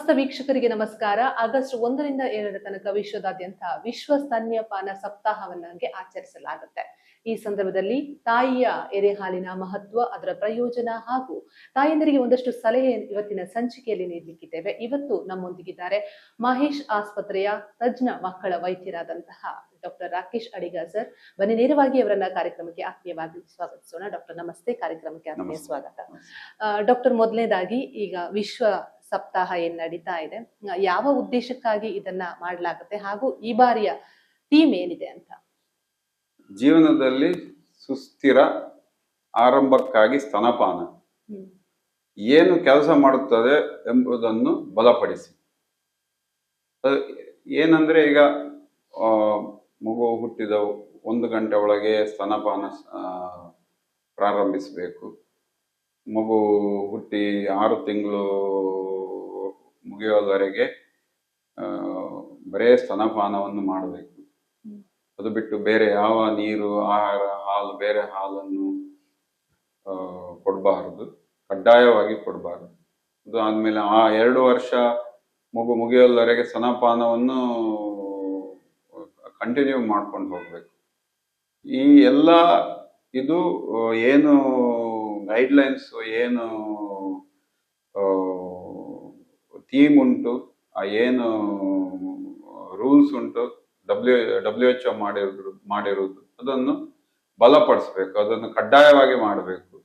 ಸಮಸ್ತ ವೀಕ್ಷಕರಿಗೆ ನಮಸ್ಕಾರ. ಆಗಸ್ಟ್ 1ರಿಂದ 7 ತನಕ ವಿಶ್ವದಾದ್ಯಂತ ವಿಶ್ವ ಸ್ತನ್ಯಪಾನ ಸಪ್ತಾಹವನ್ನಾಗಿ ಆಚರಿಸಲಾಗುತ್ತೆ. ಈ ಸಂದರ್ಭದಲ್ಲಿ ತಾಯಿಯ ಎದೆಹಾಲಿನ ಮಹತ್ವ, ಅದರ ಪ್ರಯೋಜನ ಹಾಗೂ ತಾಯಂದಿರಿಗೆ ಒಂದಷ್ಟು ಸಲಹೆ ಇವತ್ತಿನ ಸಂಚಿಕೆಯಲ್ಲಿ ನೀಡಲಿಕ್ಕಿದ್ದೇವೆ. ಇವತ್ತು ನಮ್ಮೊಂದಿಗಿದ್ದಾರೆ ಮಹೇಶ್ ಆಸ್ಪತ್ರೆಯ ತಜ್ಞ ಮಕ್ಕಳ ವೈದ್ಯರಾದಂತಹ ಡಾಕ್ಟರ್ ರಾಕೇಶ್ ಅಡಿಗ ಸರ್. ಬನ್ನಿ ನೇರವಾಗಿ ಅವರನ್ನ ಕಾರ್ಯಕ್ರಮಕ್ಕೆ ಆತ್ಮೀಯವಾಗಿ ಸ್ವಾಗತಿಸೋಣ. ಡಾಕ್ಟರ್ ನಮಸ್ತೆ, ಕಾರ್ಯಕ್ರಮಕ್ಕೆ ಆತ್ಮೀಯ ಸ್ವಾಗತ. ಡಾಕ್ಟರ್, ಮೊದಲನೇದಾಗಿ ಈಗ ವಿಶ್ವ ಸಪ್ತಾಹ ಏನ್ ನಡೀತಾ ಇದೆ, ಯಾವ ಉದ್ದೇಶಕ್ಕಾಗಿ ಇದನ್ನ ಮಾಡಲಾಗುತ್ತೆ ಹಾಗೂ ಈ ಬಾರಿಯ ಥೀಮ್ ಏನಿದೆ ಅಂತ? ಜೀವನದಲ್ಲಿ ಸುಸ್ಥಿರ ಆರಂಭಕ್ಕಾಗಿ ಸ್ತನಪಾನ ಏನು ಕೆಲಸ ಮಾಡುತ್ತದೆ ಎಂಬುದನ್ನು ಬಲಪಡಿಸಿ. ಏನಂದ್ರೆ ಈಗ ಮಗು ಹುಟ್ಟಿದ 1 ಗಂಟೆ ಒಳಗೆ ಸ್ತನಪಾನ ಪ್ರಾರಂಭಿಸಬೇಕು. ಮಗು ಹುಟ್ಟಿ 6 ತಿಂಗಳು ಮುಗಿಯೋವರೆಗೆ ಬರೇ ಸ್ತನಪಾನವನ್ನು ಮಾಡಬೇಕು. ಅದು ಬಿಟ್ಟು ಬೇರೆ ಯಾವ ನೀರು, ಆಹಾರ, ಹಾಲು, ಬೇರೆ ಹಾಲನ್ನು ಕೊಡಬಾರದು, ಕಡ್ಡಾಯವಾಗಿ ಕೊಡಬಾರದು. ಅದು ಆದ್ಮೇಲೆ 2 ವರ್ಷ ಮಗು ಮುಗಿಯೋವರೆಗೆ ಸ್ತನಪಾನವನ್ನು ಕಂಟಿನ್ಯೂ ಮಾಡ್ಕೊಂಡು ಹೋಗ್ಬೇಕು. ಈ ಎಲ್ಲ ಇದು ಏನು ಗೈಡ್ಲೈನ್ಸ್, ಏನು ಥೀಮ್ ಉಂಟು, ಏನು ರೂಲ್ಸ್ ಉಂಟು, WHO ಮಾಡಿರುವುದು ಅದನ್ನು ಬಲಪಡಿಸ್ಬೇಕು, ಅದನ್ನು ಕಡ್ಡಾಯವಾಗಿ ಮಾಡಬೇಕು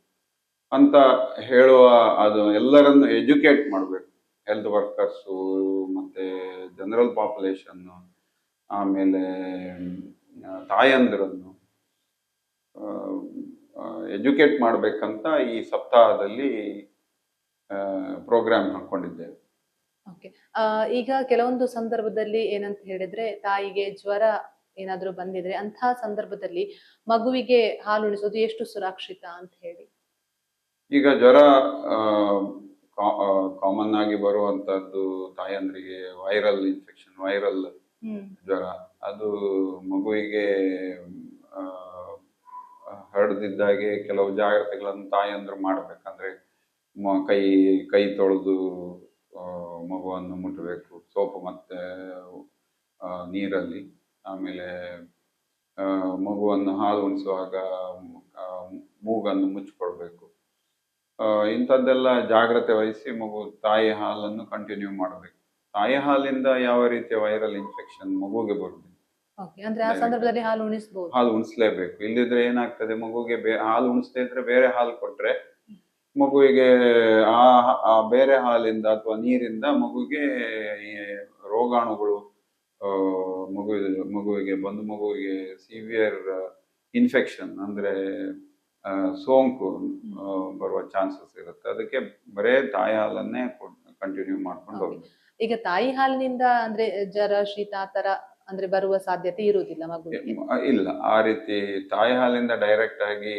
ಅಂತ ಹೇಳುವ, ಅದು ಎಲ್ಲರನ್ನು ಎಜುಕೇಟ್ ಮಾಡಬೇಕು. ಹೆಲ್ತ್ ವರ್ಕರ್ಸು ಮತ್ತೆ ಜನರಲ್ ಪಾಪ್ಯುಲೇಷನ್ನು, ಆಮೇಲೆ ತಾಯಂದಿರನ್ನು ಎಜುಕೇಟ್ ಮಾಡ್ಬೇಕಂತ ಈ ಸಪ್ತಾಹದಲ್ಲಿ ಪ್ರೋಗ್ರಾಮ್ ಹಾಕೊಂಡಿದ್ದೇವೆ. ಓಕೆ, ಈಗ ಕೆಲವೊಂದು ಸಂದರ್ಭದಲ್ಲಿ ಏನಂತ ಹೇಳಿದ್ರೆ, ತಾಯಿಗೆ ಜ್ವರ ಏನಾದ್ರೂ ಬಂದಿದ್ರೆ ಅಂತಹ ಸಂದರ್ಭದಲ್ಲಿ ಮಗುವಿಗೆ ಹಾಲು ಉಣಿಸೋದು ಎಷ್ಟು ಸುರಕ್ಷಿತ ಅಂತ ಹೇಳಿ? ಈಗ ಜ್ವರ ಕಾಮನ್ ಆಗಿ ಬರುವಂತದ್ದು ತಾಯಂದ್ರಿಗೆ ವೈರಲ್ ಇನ್ಫೆಕ್ಷನ್, ವೈರಲ್ ಜ್ವರ. ಅದು ಮಗುವಿಗೆ ಹರಡದಿದ್ದಾಗೆ ಕೆಲವು ಜಾಗ್ರತೆಗಳನ್ನು ತಾಯಂದ್ರು ಮಾಡ್ಬೇಕಂದ್ರೆ ಕೈ ತೊಳೆದು ಮಗುವನ್ನು ಮುಟ್ಟಬೇಕು, ಸೋಪು ಮತ್ತೆ ನೀರಲ್ಲಿ. ಆಮೇಲೆ ಮಗುವನ್ನು ಹಾಲು ಉಣಿಸುವಾಗ ಮೂಗನ್ನು ಮುಚ್ಚಿಕೊಳ್ಬೇಕು. ಇಂಥದ್ದೆಲ್ಲ ಜಾಗ್ರತೆ ವಹಿಸಿ ಮಗು ತಾಯಿ ಹಾಲನ್ನು ಕಂಟಿನ್ಯೂ ಮಾಡಬೇಕು. ತಾಯಿ ಹಾಲಿಂದ ಯಾವ ರೀತಿಯ ವೈರಲ್ ಇನ್ಫೆಕ್ಷನ್ ಮಗುವಿಗೆ ಬರುವುದಿಲ್ಲ. ಅಂದ್ರೆ ಆ ಸಂದರ್ಭದಲ್ಲಿ ಹಾಲು ಉಣಿಸ್ಲೇಬೇಕು. ಇಲ್ಲದಿದ್ರೆ ಏನಾಗ್ತದೆ, ಮಗುಗೆ ಹಾಲು ಉಣಿಸ್ತಾ ಇದ್ರೆ ಬೇರೆ ಹಾಲು ಕೊಟ್ರೆ ಮಗುವಿಗೆ ಆ ಬೇರೆ ಹಾಲಿಂದ ಅಥವಾ ನೀರಿಂದ ಮಗುವಿಗೆ ಈ ರೋಗಾಣುಗಳು ಮಗುವಿಗೆ ಬಂದು ಮಗುವಿಗೆ ಸಿವಿಯರ್ ಇನ್ಫೆಕ್ಷನ್ ಅಂದ್ರೆ ಸೋಂಕು ಬರುವ ಚಾನ್ಸಸ್ ಇರುತ್ತೆ. ಅದಕ್ಕೆ ಬರೇ ತಾಯಿ ಹಾಲನ್ನೇ ಕಂಟಿನ್ಯೂ ಮಾಡ್ಕೊಂಡು ಹೋಗ್ಬೇಕು. ಈಗ ತಾಯಿ ಹಾಲಿನಿಂದ ಅಂದ್ರೆ ಜ್ವರ, ಶೀತ ಆತರ ಅಂದ್ರೆ ಬರುವ ಸಾಧ್ಯತೆ ಇರುವುದಿಲ್ಲ ಮಗುವಿಗೆ? ಇಲ್ಲ, ಆ ರೀತಿ ತಾಯಿ ಹಾಲಿಂದ ಡೈರೆಕ್ಟ್ ಆಗಿ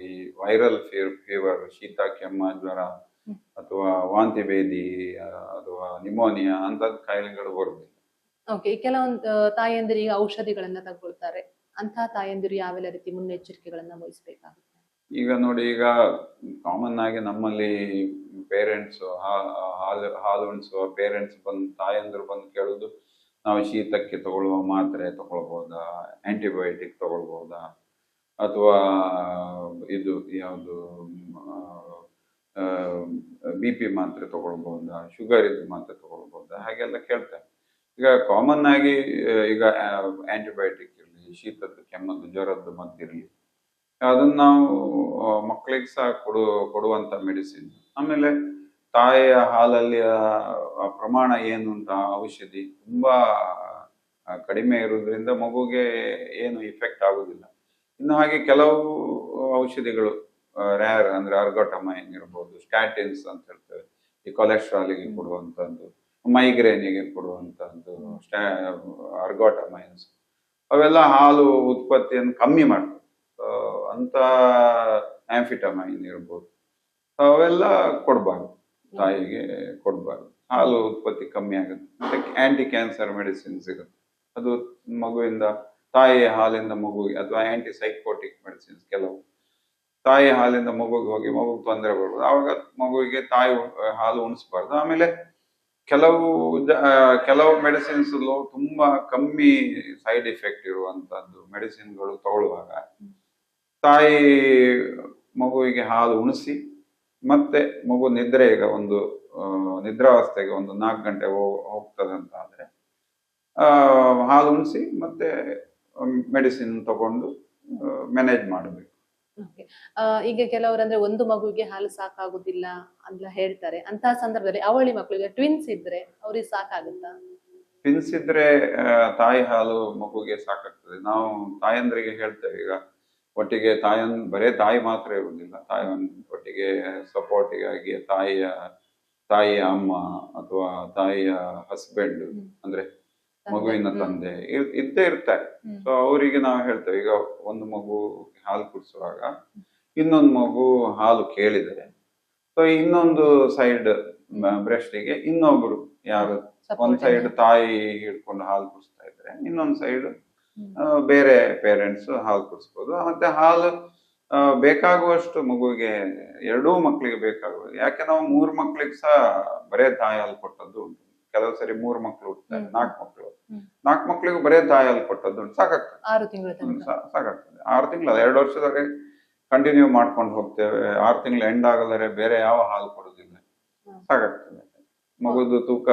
ಈ ವೈರಲ್ ಫೀವರ್, ಶೀತ, ಕೆಮ್ಮ, ಜ್ವರ ಅಥವಾ ವಾಂತಿ ಭೇದಿ ಅಥವಾ ನಿಮೋನಿಯಾ ಅಂತದ್ ಕಾಯಿಲೆಗಳು ಬರುವುದಿಲ್ಲ. ಓಕೆ, ಕೆಲವೊಂದು ತಾಯಂದಿರಿಗೆ ಔಷಧಿಗಳನ್ನ ತಗೊಳ್ತಾರೆ. ಅಂತಹ ತಾಯಂದಿರು ಯಾವೆಲ್ಲ ರೀತಿ ಮುನ್ನೆಚ್ಚರಿಕೆಗಳನ್ನ ವಹಿಸಬೇಕಾಗುತ್ತೆ? ಈಗ ನೋಡಿ, ಈಗ ಕಾಮನ್ ಆಗಿ ನಮ್ಮಲ್ಲಿ ಪೇರೆಂಟ್ಸ್ ಹಾಲು ಉಣಿಸುವ ಪೇರೆಂಟ್ಸ್ ತಾಯಂದಿರು ಬಂದು ಕೇಳುದು, ನಾವು ಶೀತಕ್ಕೆ ತಗೊಳ್ಳುವ ಮಾತ್ರೆ ತಗೊಳ್ಬಹುದಾ, ಆಂಟಿಬಯೋಟಿಕ್ ತಗೊಳ್ಬಹುದಾ, ಅಥವಾ ಇದು ಯಾವುದು BP ಮಾತ್ರೆ ತಗೊಳ್ಬಹುದಾ, ಶುಗರ್ ಇದ್ದು ಮಾತ್ರೆ ತಗೊಳ್ಬಹುದಾ, ಹಾಗೆಲ್ಲ ಕೇಳ್ತಾರೆ. ಈಗ ಕಾಮನ್ ಆಗಿ ಈಗ ಆಂಟಿಬಯೋಟಿಕ್ ಇರಲಿ, ಶೀತದ್ದು, ಕೆಮ್ಮದ್ದು, ಜ್ವರದ್ದು ಮದ್ದಿರಲಿ, ಅದನ್ನ ನಾವು ಮಕ್ಕಳಿಗೆ ಸಹ ಕೊಡುವಂತ ಮೆಡಿಸಿನ್. ಆಮೇಲೆ ತಾಯಿಯ ಹಾಲಲ್ಲಿ ಪ್ರಮಾಣ ಏನುಂಟ, ಔಷಧಿ ತುಂಬಾ ಕಡಿಮೆ ಇರುವುದರಿಂದ ಮಗುಗೆ ಏನು ಇಫೆಕ್ಟ್ ಆಗುದಿಲ್ಲ. ಇನ್ನು ಹಾಗೆ ಕೆಲವು ಔಷಧಿಗಳು ರ್ಯಾರ್ ಅಂದ್ರೆ ಅರ್ಗೋಟಮೈನ್ ಇರ್ಬೋದು, ಸ್ಟ್ಯಾಟಿನ್ಸ್ ಅಂತ ಹೇಳ್ತೇವೆ, ಈ ಕೊಲೆಸ್ಟ್ರಾಲಿಗೆ ಕೊಡುವಂತದ್ದು, ಮೈಗ್ರೇನಿಗೆ ಕೊಡುವಂತದ್ದು ಅರ್ಗೋಟಮೈನ್ಸ್, ಅವೆಲ್ಲ ಹಾಲು ಉತ್ಪತ್ತಿಯನ್ನು ಕಮ್ಮಿ ಮಾಡ್ತವೆ. ಅಂತ ಆಂಫಿಟಮೈನ್ ಇರ್ಬೋದು, ಅವೆಲ್ಲ ಕೊಡ್ಬಾರ್ದು, ತಾಯಿಗೆ ಕೊಡ್ಬಾರ್ದು. ಹಾಲು ಉತ್ಪತ್ತಿ ಕಮ್ಮಿ ಆಗುತ್ತೆ. ಮತ್ತೆ ಆಂಟಿ ಕ್ಯಾನ್ಸರ್ ಮೆಡಿಸಿನ್ಸ್ ಇರುತ್ತೆ, ಅದು ಮಗುವಿಂದ ತಾಯಿಯ ಹಾಲಿಂದ ಮಗುವಿಗೆ, ಅಥವಾ ಆಂಟಿ ಸೈಕೋಟಿಕ್ ಮೆಡಿಸಿನ್ಸ್ ಕೆಲವು ತಾಯಿ ಹಾಲಿಂದ ಮಗುಗೆ ಹೋಗಿ ಮಗುಗೆ ತೊಂದರೆ ಬರ್ಬೋದು. ಆವಾಗ ಮಗುವಿಗೆ ತಾಯಿ ಹಾಲು ಉಣಿಸ್ಬಾರ್ದು. ಆಮೇಲೆ ಕೆಲವು ಮೆಡಿಸಿನ್ಸ್ ತುಂಬಾ ಕಮ್ಮಿ ಸೈಡ್ ಎಫೆಕ್ಟ್ ಇರುವಂತದ್ದು ಮೆಡಿಸಿನ್ಗಳು ತಗೊಳ್ಳುವಾಗ ತಾಯಿ ಮಗುವಿಗೆ ಹಾಲು ಉಣಿಸಿ ಮತ್ತೆ ಮಗು ನಿದ್ರೆ, ಈಗ ಒಂದು ನಿದ್ರಾವಸ್ಥೆಗೆ ಒಂದು 4 ಗಂಟೆ ಹೋಗ್ತದೆ ಅಂತ ಆದ್ರೆ ಹಾಲು ಉಣಿಸಿ ಮತ್ತೆ ಮೆಡಿಸಿನ್ ತಗೊಂಡು ಮ್ಯಾನೇಜ್ ಮಾಡಬೇಕು. ಈಗ ಕೆಲವರು ಅಂದ್ರೆ ಒಂದು ಮಗುವಿಗೆ ಹಾಲು ಸಾಕಾಗುದಿಲ್ಲ ಅಂತ ಹೇಳ್ತಾರೆ. ಅಂತಹ ಸಂದರ್ಭದಲ್ಲಿ ಅವಳಿ ಮಕ್ಕಳಿಗೆ ಟ್ವಿನ್ಸ್ ಇದ್ರೆ ಅವ್ರಿಗೆ ಸಾಕಾಗುತ್ತಾ? ಟ್ವಿನ್ಸ್ ಇದ್ರೆ ತಾಯಿ ಹಾಲು ಮಗುಗೆ ಸಾಕಾಗ್ತದೆ. ನಾವು ತಾಯಂದ್ರಿಗೆ ಹೇಳ್ತೇವೆ, ಈಗ ಒಟ್ಟಿಗೆ ಬರೇ ತಾಯಿ ಮಾತ್ರ ಇರುವುದಿಲ್ಲ, ಒಟ್ಟಿಗೆ ಸಪೋರ್ಟಿಗಾಗಿ ತಾಯಿಯ ಅಮ್ಮ ಅಥವಾ ತಾಯಿಯ ಹಸ್ಬೆಂಡ್ ಅಂದ್ರೆ ಮಗುವಿನ ತಂದೆ ಇದ್ದೇ ಇರ್ತಾರೆ. ಸೊ ಅವರಿಗೆ ನಾವು ಹೇಳ್ತೇವೆ, ಈಗ ಒಂದು ಮಗು ಹಾಲು ಕುಡಿಸುವಾಗ ಇನ್ನೊಂದು ಮಗು ಹಾಲು ಕೇಳಿದರೆ ಸೊ ಇನ್ನೊಂದು ಸೈಡ್ ಬ್ರೆಸ್ಟಿಗೆ ಇನ್ನೊಬ್ರು ಯಾರು ಒಂದ್ ಸೈಡ್ ತಾಯಿ ಹಿಡ್ಕೊಂಡು ಹಾಲು ಕುಡಿಸ್ತಾ ಇದ್ರೆ ಇನ್ನೊಂದ್ ಸೈಡ್ ಬೇರೆ ಪೇರೆಂಟ್ಸ್ ಹಾಲು ಕುಡಿಸ್ಬೋದು. ಮತ್ತೆ ಹಾಲು ಬೇಕಾಗುವಷ್ಟು ಮಗುವಿಗೆ, ಎರಡೂ ಮಕ್ಕಳಿಗೆ ಬೇಕಾಗುವುದು. ಯಾಕೆ ನಾವು 3 ಮಕ್ಳಿಗೆ ಸಹ ಬರೇ ತಾಯಿ ಹಾಲು ಕೊಟ್ಟದ್ದು ಉಂಟು. ಕೆಲವು ಸರಿ 3 ಮಕ್ಳು ಹುಟ್ಟುತ್ತಾರೆ, 4 ಮಕ್ಳಿಗೂ ಬರೇ ತಾಯಿ ಹಾಲು ಕೊಟ್ಟದ್ದು ಉಂಟು. ಸಾಕಾಗ್ತದೆ, 6 ತಿಂಗಳು ಸಾಕಾಗ್ತದೆ. 6 ತಿಂಗಳು 2 ವರ್ಷದವರೆಗೆ ಕಂಟಿನ್ಯೂ ಮಾಡ್ಕೊಂಡು ಹೋಗ್ತೇವೆ. 6 ತಿಂಗಳು ಎಂಡ್ ಆಗದರೆ ಬೇರೆ ಯಾವ ಹಾಲು ಕೊಡುದಿಲ್ಲ, ಸಾಕಾಗ್ತದೆ. ಮಗುದು ತೂಕ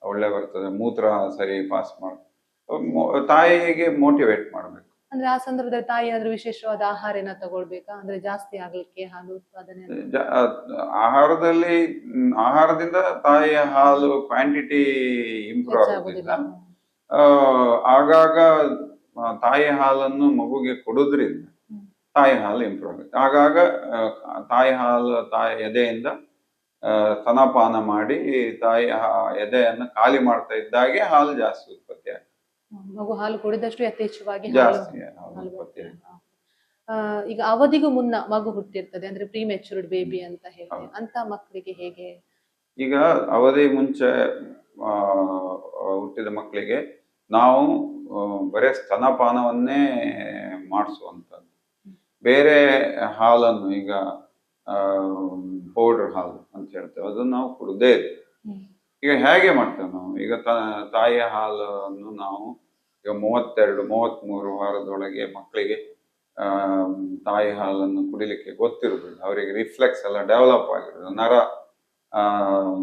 ಒಳ್ಳೆ ಬರ್ತದೆ, ಮೂತ್ರ ಸರಿ ಪಾಸ್ ಮಾಡ, ತಾಯಿಗೆ ಮೋಟಿವೇಟ್ ಮಾಡ್ಬೇಕು. ಅಂದ್ರೆ ಆ ಸಂದರ್ಭದಲ್ಲಿ ತಾಯಿ ಏನಾದ್ರೂ ವಿಶೇಷವಾದ ಆಹಾರನ ತಗೊಳ್ಬೇಕಾ, ಅಂದ್ರೆ ಜಾಸ್ತಿ ಆಗ್ಲಿಕ್ಕೆ ಹಾಲು ಉತ್ಪಾದನೆ? ಆಹಾರದಿಂದ ತಾಯಿಯ ಹಾಲು ಕ್ವಾಂಟಿಟಿ ಇಂಪ್ರೂವ್ ಆಗುದಿಲ್ಲ. ಆಗಾಗ ತಾಯಿ ಹಾಲನ್ನು ಮಗುಗೆ ಕೊಡುದ್ರಿಂದ ತಾಯಿ ಹಾಲು ಇಂಪ್ರೂವ್ ಆಗುತ್ತೆ. ಆಗಾಗ ತಾಯಿ ಎದೆಯಿಂದ ಸ್ತನಪಾನ ಮಾಡಿ ತಾಯಿ ಎದೆಯನ್ನು ಖಾಲಿ ಮಾಡ್ತಾ ಇದ್ದಾಗೆ ಹಾಲು ಜಾಸ್ತಿ ಉತ್ಪತ್ತಿ ಆಗುತ್ತೆ. ಮಗು ಹಾಲು ಕುಡಿದಷ್ಟು ಯಥೇಚ್ಛವಾಗಿ ಜಾಸ್ತಿ ಉತ್ಪತ್ತಿ. ಈಗ ಅವಧಿಗೂ ಮುನ್ನ ಮಗು ಹುಟ್ಟಿರ್ತದೆ, ಅಂದ್ರೆ ಪ್ರೀಮೆಚೂರ್ಡ್ ಬೇಬಿ ಅಂತ ಹೇಳಿ, ಅಂತ ಮಕ್ಕಳಿಗೆ ಹೇಗೆ? ಈಗ ಅವಧಿ ಮುಂಚೆ ಹುಟ್ಟಿದ ಮಕ್ಕಳಿಗೆ ನಾವು ಬರೇ ಸ್ತನಪಾನವನ್ನೇ ಮಾಡಿಸುವಂಥದ್ದು. ಬೇರೆ ಹಾಲನ್ನು, ಈಗ ಪೌಡರ್ ಹಾಲು ಅಂತ ಹೇಳ್ತೇವೆ, ಅದನ್ನು ನಾವು ಕುಡುದೇ ಇಲ್ಲ. ಈಗ ಹೇಗೆ ಮಾಡ್ತೇವೆ ನಾವು? ಈಗ ತಾಯಿಯ ಹಾಲನ್ನು ನಾವು ಈಗ 32-33 ವಾರದೊಳಗೆ ಮಕ್ಕಳಿಗೆ ತಾಯಿ ಹಾಲನ್ನು ಕುಡಿಲಿಕ್ಕೆ ಗೊತ್ತಿರುವುದಿಲ್ಲ. ಅವರಿಗೆ ರಿಫ್ಲೆಕ್ಸ್ ಎಲ್ಲ ಡೆವಲಪ್ ಆಗಿರೋದು,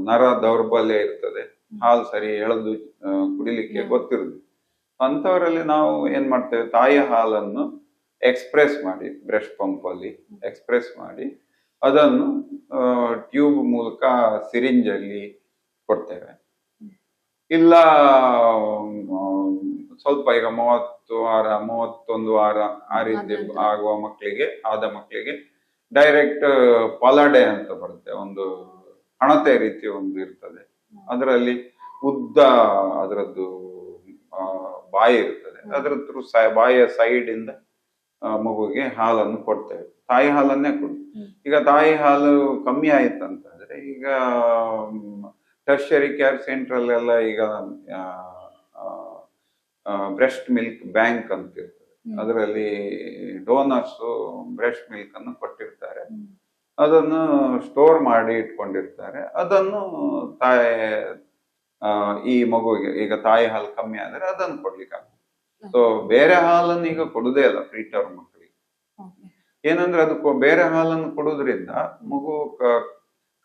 ನರ ದೌರ್ಬಲ್ಯ ಇರ್ತದೆ, ಹಾಲು ಸರಿ ಎಳೆದು ಕುಡಿಲಿಕ್ಕೆ ಗೊತ್ತಿರುವುದಿಲ್ಲ. ಅಂಥವರಲ್ಲಿ ನಾವು ಏನ್ ಮಾಡ್ತೇವೆ, ತಾಯಿಯ ಹಾಲನ್ನು ಎಕ್ಸ್ಪ್ರೆಸ್ ಮಾಡಿ, ಬ್ರಷ್ ಪಂಪ್ ಅಲ್ಲಿ ಎಕ್ಸ್ಪ್ರೆಸ್ ಮಾಡಿ ಅದನ್ನು ಟ್ಯೂಬ್ ಮೂಲಕ ಸಿರಿಂಜಲ್ಲಿ ಕೊಡ್ತೇವೆ. ಇಲ್ಲ ಸ್ವಲ್ಪ ಈಗ 30 ವಾರ 31 ವಾರ ಆ ರೀತಿ ಆಗುವ ಮಕ್ಕಳಿಗೆ ಡೈರೆಕ್ಟ್ ಪಲಾಡೆ ಅಂತ ಬರುತ್ತೆ, ಒಂದು ಹಣತೆ ರೀತಿ ಒಂದು ಇರ್ತದೆ. ಅದರಲ್ಲಿ ಉದ್ದ ಅದರದ್ದು ಬಾಯಿ ಇರ್ತದೆ, ಅದರ ಬಾಯಿಯ ಸೈಡ್ ಇಂದ ಮಗುವಿಗೆ ಹಾಲನ್ನು ಕೊಡ್ತೇವೆ. ತಾಯಿ ಹಾಲನ್ನೇ ಕೊಡು. ಈಗ ತಾಯಿ ಹಾಲು ಕಮ್ಮಿ ಆಯ್ತಂತಂದ್ರೆ ಈಗ ಟರ್ಷರಿ ಕೇರ್ ಸೆಂಟರ್ ಎಲ್ಲ ಈಗ ಬ್ರೆಸ್ಟ್ ಮಿಲ್ಕ್ ಬ್ಯಾಂಕ್ ಅಂತ ಇರ್ತದೆ, ಅದರಲ್ಲಿ ಡೋನರ್ಸ್ ಬ್ರೆಸ್ಟ್ ಮಿಲ್ಕ್ ಅನ್ನು ಕೊಟ್ಟಿರ್ತಾರೆ, ಅದನ್ನು ಸ್ಟೋರ್ ಮಾಡಿ ಇಟ್ಕೊಂಡಿರ್ತಾರೆ. ಅದನ್ನು ಈ ಮಗುವಿಗೆ ಈಗ ತಾಯಿ ಹಾಲು ಕಮ್ಮಿ ಆದ್ರೆ ಅದನ್ನು ಕೊಡ್ಲಿಕ್ಕೆ ಆಗ್ತದೆ. ಸೊ ಬೇರೆ ಹಾಲನ್ನು ಈಗ ಕೊಡುದೇ ಇಲ್ಲ ಪ್ರೀಟರ್ಮ್ ಮಕ್ಕಳಿಗೆ. ಏನಂದ್ರೆ ಅದು ಬೇರೆ ಹಾಲನ್ನು ಕೊಡುವುದರಿಂದ ಮಗು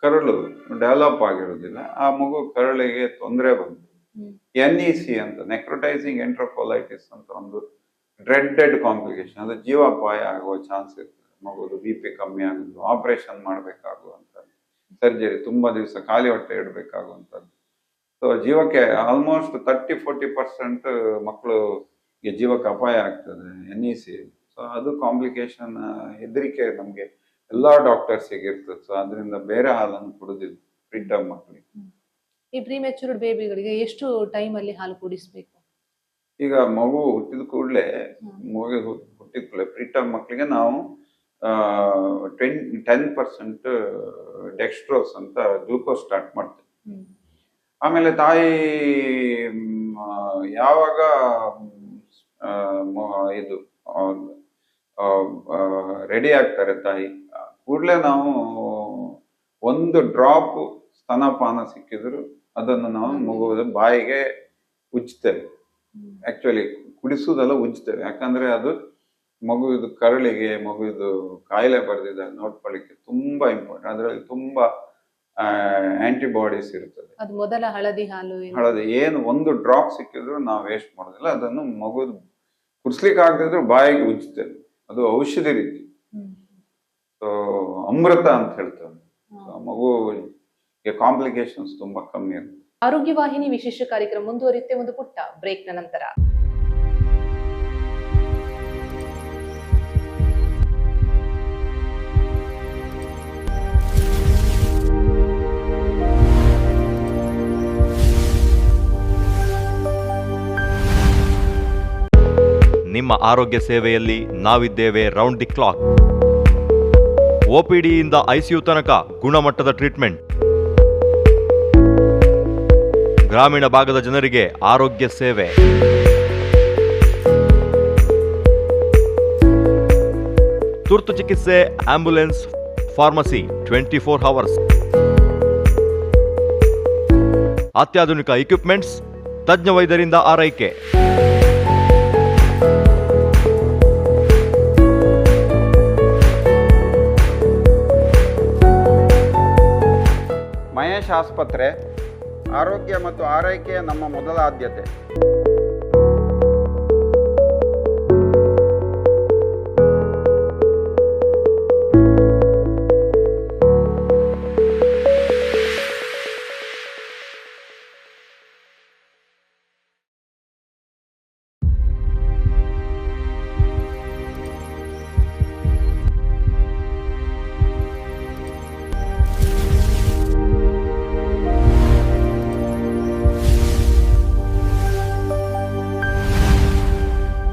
ಕರಳು ಡೆವಲಪ್ ಆಗಿರೋದಿಲ್ಲ, ಆ ಮಗು ಕರಳಿಗೆ ತೊಂದರೆ ಬಂತು. NEC ಅಂತ, ನೆಕ್ರೋಟೈಸಿಂಗ್ ಎಂಟ್ರೋಕೊಲೈಟಿಸ್ ಅಂತ ಒಂದು ಡ್ರೆಡೆಡ್ ಕಾಂಪ್ಲಿಕೇಶನ್, ಅದು ಜೀವಾಪಾಯ ಆಗುವ ಚಾನ್ಸ್ ಇರ್ತದೆ. ಮಗುದು BP ಕಮ್ಮಿ ಆಗುದು, ಆಪರೇಷನ್ ಮಾಡ್ಬೇಕಾಗುವಂಥದ್ದು, ಸರ್ಜರಿ, ತುಂಬಾ ದಿವಸ ಖಾಲಿ ಹೊಟ್ಟೆ ಇಡಬೇಕಾಗುವಂಥದ್ದು. ಸೊ ಜೀವಕ್ಕೆ ಆಲ್ಮೋಸ್ಟ್ 30-40% ಮಕ್ಕಳಿಗೆ ಜೀವಕ್ಕೆ ಅಪಾಯ ಆಗ್ತದೆ NEC. ಸೊ ಅದು ಕಾಂಪ್ಲಿಕೇಶನ್ ಹೆದರಿಕೆ ನಮ್ಗೆ ಎಲ್ಲಾ ಡಾಕ್ಟರ್ಸಿಗೆ ಇರ್ತದೆ. ಸೊ ಅದರಿಂದ ಬೇರೆ ಹಾಲನ್ನು ಕುಡುದಿಲ್ಲ ಪ್ರೀಟರ್ಮ್ ಮಕ್ಕಳಿಗೆ. ಈ ಪ್ರೀಮೆಚೂರ್ಡ್ ಬೇಬಿಗಳಿಗೆ ಎಷ್ಟು ಟೈಮ್ ಅಲ್ಲಿ ಹಾಲು ಕುಡಿಸ್ಬೇಕು? ಈಗ ಮಗು ಹುಟ್ಟಿದ ಕೂಡಲೇ ಪ್ರೀಟರ್ಮ್ ಮಕ್ಕಳಿಗೆ ನಾವು 10% ಡೆಕ್ಸ್ಟ್ರೋಸ್ ಅಂತ ಗ್ಲೂಕೋಸ್ ಸ್ಟಾರ್ಟ್ ಮಾಡ್ತೇವೆ. ಆಮೇಲೆ ತಾಯಿ ಯಾವಾಗ ಇದು ರೆಡಿ ಆಗ್ತಾರೆ ತಾಯಿ, ಕೂಡಲೇ ನಾವು ಒಂದು ಡ್ರಾಪ್ ಸ್ತನಪಾನ ಸಿಕ್ಕಿದ್ರು ಅದನ್ನು ನಾವು ಮಗುವಿನ ಬಾಯಿಗೆ ಉಜ್ತೇವೆ. ಆಕ್ಚುಲಿ ಕುಡಿಸುವುದೆಲ್ಲ ಉಜ್ತೇವೆ, ಯಾಕಂದ್ರೆ ಅದು ಮಗುವಿದು ಕರಳಿಗೆ, ಮಗುವಿದು ಕಾಯಿಲೆ ಬರ್ದಿದೆ ನೋಡ್ಕೊಳ್ಳಿಕ್ಕೆ ತುಂಬಾ ಇಂಪಾರ್ಟೆಂಟ್. ಅದರಲ್ಲಿ ತುಂಬಾ ಆಂಟಿಬಾಡೀಸ್ ಇರ್ತದೆ. ಅದು ಮೊದಲ ಹಳದಿ ಹಾಲು ಏನು ಒಂದು ಡ್ರಾಪ್ ಸಿಕ್ಕಿದ್ರು ನಾವು ವೇಸ್ಟ್ ಮಾಡೋದಿಲ್ಲ, ಅದನ್ನು ಮಗು ಕುಡಿಸ್ಲಿಕ್ಕೆ ಆಗದಿದ್ರು ಬಾಯಿಗೆ ಉಜ್ತೇವೆ. ಅದು ಔಷಧಿ ರೀತಿ, ಸೊ ಅಮೃತ ಅಂತ ಹೇಳ್ತೇವೆ. ಮಗುವಿಗೆ ಕಾಂಪ್ಲಿಕೇಶನ್ಸ್ ತುಂಬಾ ಕಮ್ಮಿ ಇರುತ್ತೆ. ಆರೋಗ್ಯ ವಾಹಿನಿ ವಿಶೇಷ ಕಾರ್ಯಕ್ರಮ ಮುಂದುವರಿಯುತ್ತೆ ಒಂದು ಪುಟ್ಟ ಬ್ರೇಕ್ ನ ನಂತರ. ನಿಮ್ಮ ಆರೋಗ್ಯ ಸೇವೆಯಲ್ಲಿ ನಾವಿದ್ದೇವೆ ರೌಂಡ್ ದಿ ಕ್ಲಾಕ್. OPDಯಿಂದ ICU ತನಕ ಗುಣಮಟ್ಟದ ಟ್ರೀಟ್ಮೆಂಟ್. ಗ್ರಾಮೀಣ ಭಾಗದ ಜನರಿಗೆ ಆರೋಗ್ಯ ಸೇವೆ. ತುರ್ತು ಚಿಕಿತ್ಸೆ, ಆಂಬ್ಯುಲೆನ್ಸ್, ಫಾರ್ಮಸಿ 24 hours. ಅತ್ಯಾಧುನಿಕ ಇಕ್ವಿಪ್ಮೆಂಟ್ಸ್, ತಜ್ಞ ವೈದ್ಯರಿಂದ ಆರೈಕೆ. ಮಹೇಶ್ ಆಸ್ಪತ್ರೆ, ಆರೋಗ್ಯ ಮತ್ತು ಆರೈಕೆಯ ನಮ್ಮ ಮೊದಲ ಆದ್ಯತೆ.